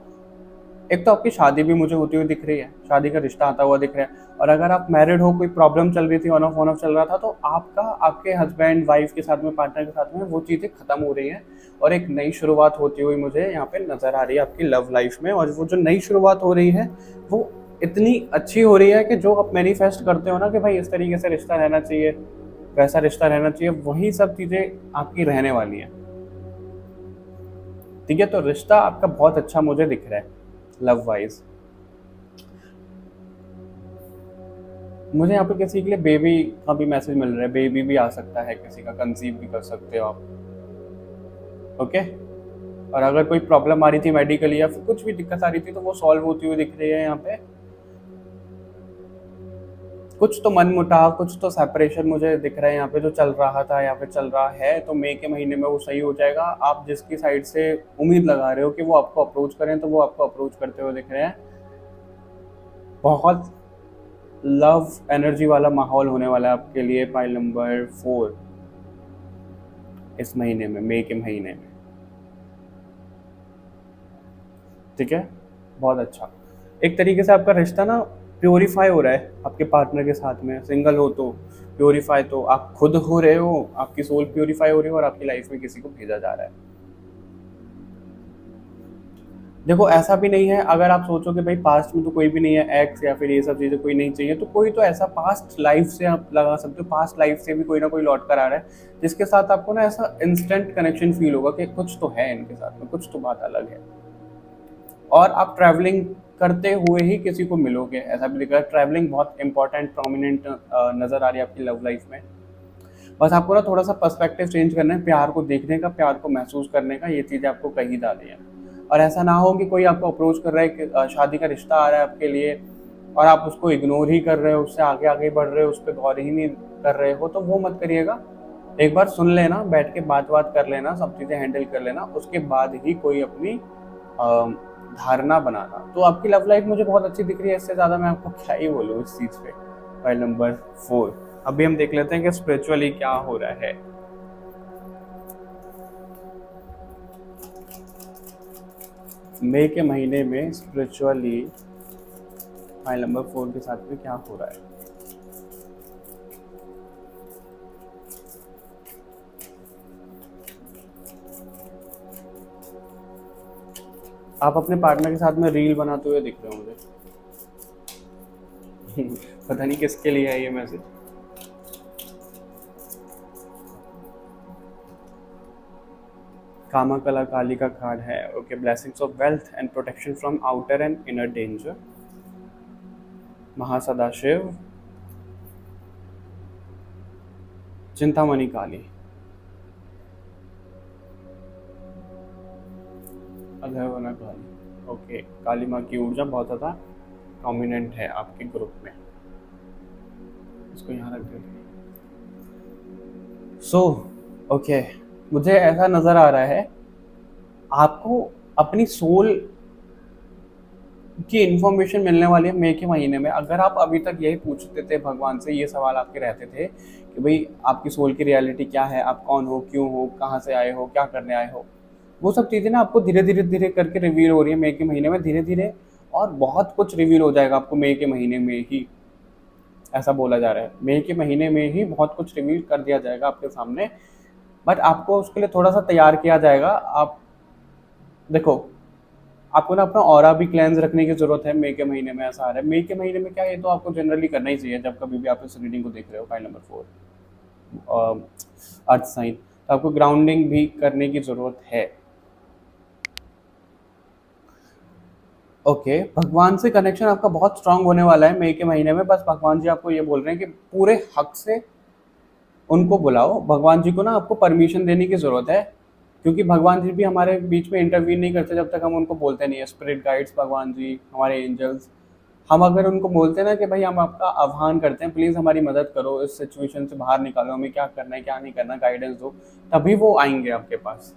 एक तो आपकी शादी भी मुझे होती हुई दिख रही है, शादी का रिश्ता आता हुआ दिख रहा है। और अगर आप मैरिड हो, कोई प्रॉब्लम चल रही थी, ऑन ऑफ चल रहा था, तो आपका आपके हस्बैंड वाइफ के साथ में, पार्टनर के साथ में वो चीज़ें खत्म हो रही हैं और एक नई शुरुआत होती हुई मुझे यहाँ पे नजर आ रही है आपकी लव लाइफ में। और वो जो नई शुरुआत हो रही है वो इतनी अच्छी हो रही है कि जो आप मैनिफेस्ट करते हो ना कि भाई इस तरीके से रिश्ता रहना चाहिए, वैसा रिश्ता रहना चाहिए, वही सब चीज़ें आपकी रहने वाली हैं। ठीक है, तो रिश्ता आपका बहुत अच्छा मुझे दिख रहा है लव वाइज। मुझे यहाँ पे किसी के लिए बेबी का भी मैसेज मिल रहा है, बेबी भी आ सकता है, किसी का कंसीव भी कर सकते हो आप। ओके, और अगर कोई प्रॉब्लम आ रही थी मेडिकली या फिर कुछ भी दिक्कत आ रही थी तो वो सॉल्व होती हुई दिख रही है यहाँ पे। कुछ तो मन मुटाव, कुछ तो सेपरेशन मुझे दिख रहा है यहाँ पे, जो चल रहा था यहाँ पे चल रहा है, तो मई के महीने में वो सही हो जाएगा। आप जिसकी साइड से उम्मीद लगा रहे हो कि वो आपको अप्रोच करें तो वो आपको अप्रोच करते हुए दिख रहे हैं। बहुत लव एनर्जी वाला माहौल होने वाला है आपके लिए पाइल नंबर 4 इस महीने में, मई के महीने में। ठीक है, बहुत अच्छा। एक तरीके से आपका रिश्ता ना प्योरीफाई हो रहा है आपके पार्टनर के साथ में। सिंगल हो तो प्योरीफाई तो आप खुद हो रहे हो, आपकी सोल प्योरीफाई हो रही है और आपकी लाइफ में किसी को भेजा जा रहा है। देखो, ऐसा भी नहीं है, अगर आप सोचो कि भाई पास्ट में तो कोई भी नहीं है, एक्स या फिर ये सब चीज़ें कोई नहीं चाहिए, तो कोई तो ऐसा पास्ट लाइफ से आप लगा सकते हो, पास्ट लाइफ से भी कोई ना कोई लौट कर आ रहा है जिसके साथ आपको ना ऐसा इंस्टेंट कनेक्शन फील होगा कि कुछ तो है इनके साथ में, कुछ तो बात अलग है। और आप ट्रैवलिंग करते हुए ही किसी को मिलोगे, ऐसा भी दिख रहा है। ट्रैवलिंग बहुत इंपॉर्टेंट प्रोमिनेंट नज़र आ रही है आपकी लव लाइफ में। बस आपको ना थोड़ा सा पर्सपेक्टिव चेंज करना है, प्यार को देखने का, प्यार को महसूस करने का, ये चीज़ें आपको कही डाली हैं। और ऐसा ना हो कि कोई आपको अप्रोच कर रहा है कि शादी का रिश्ता आ रहा है आपके लिए और आप उसको इग्नोर ही कर रहे हो, उससे आगे आगे बढ़ रहे हो, उस पर गौर ही नहीं कर रहे हो, तो वो मत करिएगा। एक बार सुन लेना, बैठ के बात बात कर लेना, सब चीज़ें हैंडल कर लेना, उसके बाद ही कोई अपनी धारणा बनाना। तो आपकी लव लाइफ मुझे बहुत अच्छी दिख रही है, इससे ज़्यादा मैं आपको क्या ही बोलूँ इस चीज़ पे। File number 4। अभी हम देख लेते हैं कि स्पिरिचुअली क्या हो रहा है। मई के महीने में स्पिरिचुअली फाइल नंबर 4 के साथ में क्या हो रहा है। आप अपने पार्टनर के साथ में रील बनाते हुए दिख रहे हो मुझे। पता नहीं किसके लिए है ये मैसेज। कामा कला काली का कार्ड है। Okay, blessings of wealth and protection from outer and inner danger. Mahasadashiv, Chintamani Kali, Atharvana Kali. Okay, Kali माँ की ऊर्जा बहुत ज़्यादा प्रोमिनेंट है आपके ग्रुप में। इसको यहाँ रख देते हैं। सो ओके, मुझे ऐसा नज़र आ रहा है आपको अपनी सोल की इन्फॉर्मेशन मिलने वाली है मई के महीने में। अगर आप अभी तक यही पूछते थे भगवान से, ये सवाल आपके रहते थे कि भाई आपकी सोल की रियलिटी क्या है, आप कौन हो, क्यों हो, कहाँ से आए हो, क्या करने आए हो, वो सब चीज़ें ना आपको धीरे धीरे धीरे करके रिवील हो रही है मई के महीने में, धीरे धीरे। और बहुत कुछ रिवील हो जाएगा आपको मई के महीने में ही, ऐसा बोला जा रहा है। मई के महीने में ही बहुत कुछ रिवील कर दिया जाएगा आपके सामने। बट आपको उसके लिए थोड़ा सा तैयार किया जाएगा। आप देखो, आपको ना अपना ऑरा भी क्लेंस रखने की जरूरत है मई के महीने में, ऐसा आ रहा है। मई के महीने में क्या, ये तो आपको जनरली करना ही चाहिए जब कभी भी आप इस रीडिंग को देख रहे हो। फाइल नंबर 4 अर्थ साइन, तो आपको ग्राउंडिंग भी करने की जरूरत है। ओके, भगवान से कनेक्शन आपका बहुत स्ट्रांग होने वाला है मई के महीने में। बस भगवान जी आपको ये बोल रहे हैं कि पूरे हक से उनको बुलाओ। भगवान जी को ना आपको परमिशन देने की ज़रूरत है, क्योंकि भगवान जी भी हमारे बीच में इंटरवीन नहीं करते जब तक हम उनको बोलते नहीं है। स्पिरिट गाइड्स, भगवान जी, हमारे एंजल्स, हम अगर उनको बोलते हैं ना कि भाई हम आपका आह्वान करते हैं, प्लीज़ हमारी मदद करो, इस सिचुएशन से बाहर निकालो, हमें क्या करना है क्या नहीं करना, गाइडेंस दो, तभी वो आएंगे आपके पास।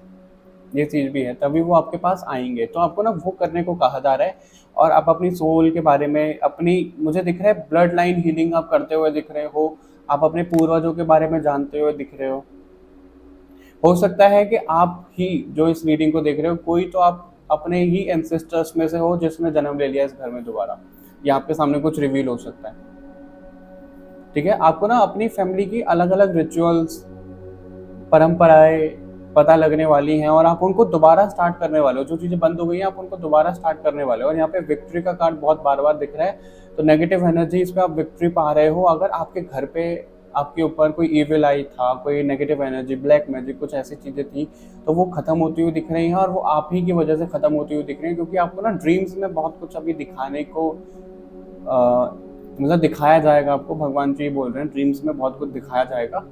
ये चीज़ भी है, तभी वो आपके पास आएंगे। तो आपको ना वो करने को कहा जा रहा है। और आप अपनी सोल के बारे में, अपनी, मुझे दिख रहा है ब्लड लाइन हीलिंग आप करते हुए दिख रहे हो। आप अपने पूर्वजों के बारे में जानते हुए दिख रहे हो सकता है कि आप ही जो इस रीडिंग को देख रहे हो, कोई तो आप अपने ही एंसेस्टर्स में से हो जिसने जन्म ले लिया इस घर में दोबारा, या आपके सामने कुछ रिवील हो सकता है। ठीक है, आपको ना अपनी फैमिली की अलग अलग रिचुअल्स, परंपराएं पता लगने वाली हैं, और आप उनको दोबारा स्टार्ट करने वाले हो। जो चीज़ें बंद हो गई हैं आप उनको दोबारा स्टार्ट करने वाले हो। और यहाँ पे विक्ट्री का कार्ड बहुत बार बार दिख रहा है, तो नेगेटिव एनर्जी इस पे आप विक्ट्री पा रहे हो। अगर आपके घर पे आपके ऊपर कोई इविल आई था, कोई नेगेटिव एनर्जी, ब्लैक मैजिक, कुछ ऐसी चीज़ें थी, तो वो खत्म होती हुई दिख रही हैं, और वो आप ही की वजह से खत्म होती हुई दिख रही हैं। क्योंकि आपको ना ड्रीम्स में बहुत कुछ अभी दिखाने को मतलब दिखाया जाएगा आपको। भगवान जी बोल रहे हैं ड्रीम्स में बहुत कुछ दिखाया जाएगा।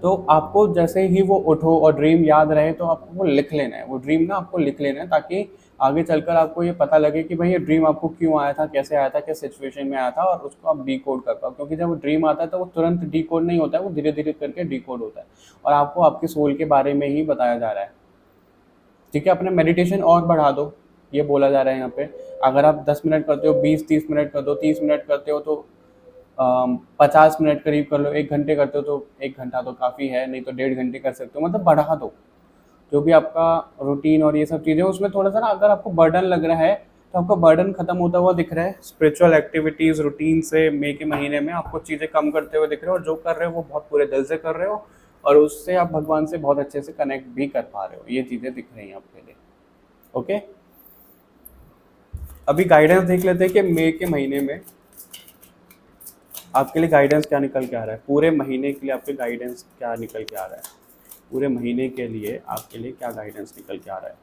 तो आपको जैसे ही वो उठो और ड्रीम याद रहे, तो आपको वो लिख लेना है, वो ड्रीम ना आपको लिख लेना है, ताकि आगे चलकर आपको ये पता लगे कि भाई ये ड्रीम आपको क्यों आया था, कैसे आया था, किस सिचुएशन में आया था, और उसको आप डी कोड कर पाओ। क्योंकि जब वो ड्रीम आता है तो वो तुरंत डी कोड नहीं होता है, वो धीरे धीरे करके डी कोड होता है, और आपको आपके सोल के बारे में ही बताया जा रहा है। ठीक है, अपने मेडिटेशन और बढ़ा दो, ये बोला जा रहा है यहाँ पे। अगर आप 10 मिनट करते हो, 20-30 मिनट कर दो, 30 मिनट करते हो तो 50 मिनट करीब कर लो, 1 घंटे करते हो तो 1 घंटा तो काफ़ी है, नहीं तो 1.5 घंटे कर सकते हो, मतलब बढ़ा दो। जो भी आपका रूटीन और ये सब चीज़ें, उसमें थोड़ा सा ना अगर आपको बर्डन लग रहा है, तो आपका बर्डन खत्म होता हुआ दिख रहा है स्पिरिचुअल एक्टिविटीज़ रूटीन से। मई के महीने में आपको चीज़ें कम करते हुए दिख रहे हो, और जो कर रहे हो वो बहुत पूरे दिल से कर रहे हो, और उससे आप भगवान से बहुत अच्छे से कनेक्ट भी कर पा रहे हो। ये चीज़ें दिख रही हैं आपके लिए। ओके, अभी गाइडेंस देख लेते हैं कि मई के महीने में आपके लिए गाइडेंस क्या निकल के आ रहा है। पूरे महीने के लिए आपके गाइडेंस क्या निकल के आ रहा है, पूरे महीने के लिए आपके लिए क्या गाइडेंस निकल के आ रहा है,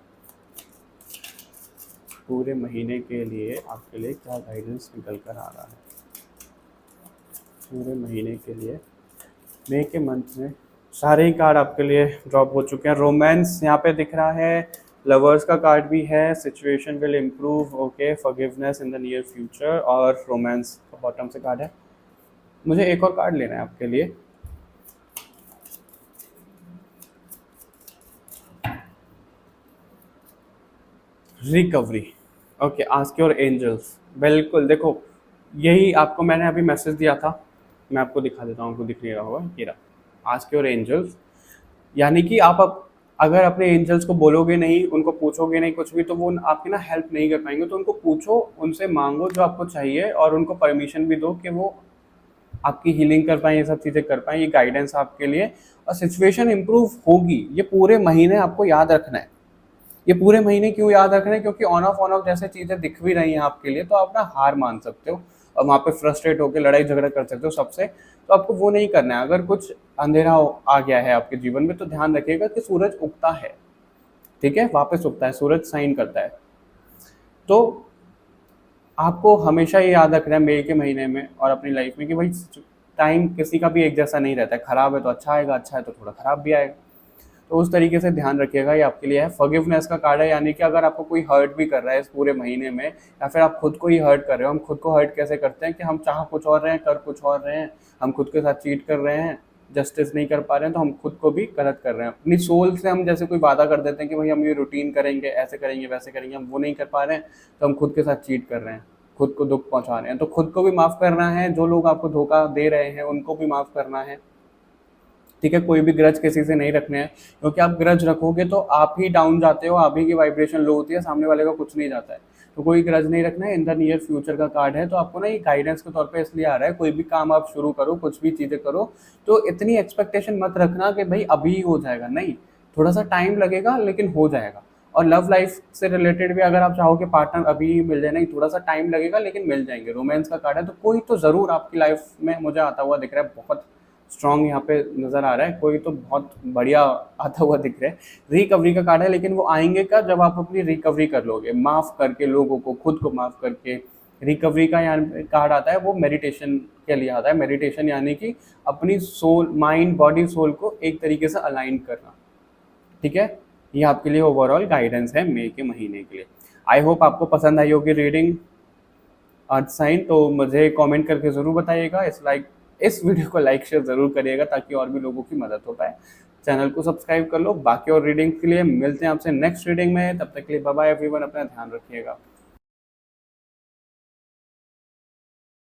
पूरे महीने के लिए आपके लिए क्या गाइडेंस निकल कर आ रहा है, पूरे महीने के लिए। मई के मंथ में सारे ही कार्ड आपके लिए ड्रॉप हो चुके हैं। रोमांस यहाँ पे दिख रहा है, लवर्स का कार्ड भी है, situation will improve, okay, forgiveness in the near future, और रोमांस का बॉटम से कार्ड है। मुझे एक और कार्ड लेना है आपके लिए। Recovery, okay, ask your angels. बिल्कुल, देखो यही आपको मैंने अभी मैसेज दिया था, मैं आपको दिखा देता हूँ, आपको दिख नहीं रहा होगा, ये रहा, आस्क योर एंजल्स। यानी कि आप अगर अपने एंजल्स को बोलोगे नहीं, उनको पूछोगे नहीं कुछ भी, तो वो आपकी ना हेल्प नहीं कर पाएंगे। तो उनको पूछो, उनसे मांगो जो आपको चाहिए, और उनको परमिशन भी दो कि वो आपकी हीलिंग कर पाएँ, ये सब चीज़ें कर पाएँ। ये गाइडेंस आपके लिए, और सिचुएशन इम्प्रूव होगी। ये पूरे महीने आपको याद रखना है। ये पूरे महीने क्यों याद रखना है? क्योंकि ऑन ऑफ जैसे चीज़ें दिख भी रही हैं आपके लिए, तो आप ना हार मान सकते हो, और वहाँ पे फ्रस्ट्रेट होकर लड़ाई झगड़ा कर सकते हो सबसे। तो आपको वो नहीं करना है। अगर कुछ अंधेरा आ गया है आपके जीवन में, तो ध्यान रखिएगा कि सूरज उगता है, ठीक है, वापस उगता है, सूरज साइन करता है। तो आपको हमेशा ये याद रखना है मई के महीने में और अपनी लाइफ में कि भाई टाइम किसी का भी एक जैसा नहीं रहता है। खराब है तो अच्छा आएगा, अच्छा है तो थोड़ा खराब भी आएगा। तो उस तरीके से ध्यान रखिएगा, ये आपके लिए है। फॉरगिवनेस का कार्ड है, यानी कि अगर आपको कोई हर्ट भी कर रहा है इस पूरे महीने में, या फिर आप खुद को ही हर्ट कर रहे हो। हम खुद को हर्ट कैसे करते हैं कि हम चाह कुछ और रहे हैं, कर कुछ और रहे हैं, हम खुद के साथ चीट कर रहे हैं, जस्टिस नहीं कर पा रहे हैं, तो हम खुद को भी गलत कर रहे हैं। अपनी सोल से हम जैसे कोई वादा कर देते हैं कि भाई हम ये रूटीन करेंगे, ऐसे करेंगे, वैसे करेंगे, हम वो नहीं कर पा रहे हैं, तो हम खुद के साथ चीट कर रहे हैं, खुद को दुख पहुंचा रहे हैं। तो खुद को भी माफ़ करना है, जो लोग आपको धोखा दे रहे हैं उनको भी माफ़ करना है, ठीक है। कोई भी ग्रज किसी से नहीं रखने हैं, क्योंकि आप ग्रज रखोगे तो आप ही डाउन जाते हो, आप ही की वाइब्रेशन लो होती है, सामने वाले का कुछ नहीं जाता है। तो कोई ग्रज नहीं रखना है। इन द नियर फ्यूचर का कार्ड है, तो आपको ना ये गाइडेंस के तौर पे इसलिए आ रहा है। कोई भी काम आप शुरू करो, कुछ भी चीज़ें करो, तो इतनी एक्सपेक्टेशन मत रखना कि भाई अभी हो जाएगा, नहीं, थोड़ा सा टाइम लगेगा लेकिन हो जाएगा। और लव लाइफ से रिलेटेड भी अगर आप चाहो कि पार्टनर अभी मिल जाए, नहीं, थोड़ा सा टाइम लगेगा लेकिन मिल जाएंगे। रोमांस का कार्ड है, तो कोई तो ज़रूर आपकी लाइफ में मुझे आता हुआ दिख रहा है, बहुत स्ट्रॉन्ग यहाँ पे नज़र आ रहा है, कोई तो बहुत बढ़िया आता हुआ दिख रहा है। रिकवरी का कार्ड है, लेकिन वो आएंगे का जब आप अपनी रिकवरी कर लोगे, माफ़ करके लोगों को, खुद को माफ़ करके। रिकवरी का यहाँ कार्ड आता है, वो मेडिटेशन के लिए आता है। मेडिटेशन यानी कि अपनी सोल, माइंड, बॉडी, सोल को एक तरीके से अलाइन करना। ठीक है, ये आपके लिए ओवरऑल गाइडेंस है मई के महीने के लिए। आई होप आपको पसंद आई होगी रीडिंग अर्थ साइन। तो मुझे कमेंट करके ज़रूर बताइएगा। इस वीडियो को लाइक शेयर ज़रूर करिएगा ताकि और भी लोगों की मदद हो पाए। चैनल को सब्सक्राइब कर लो। बाकी और रीडिंग के लिए मिलते हैं आपसे नेक्स्ट रीडिंग में। तब तक के लिए बाय बाय एवरीवन, अपना ध्यान रखिएगा।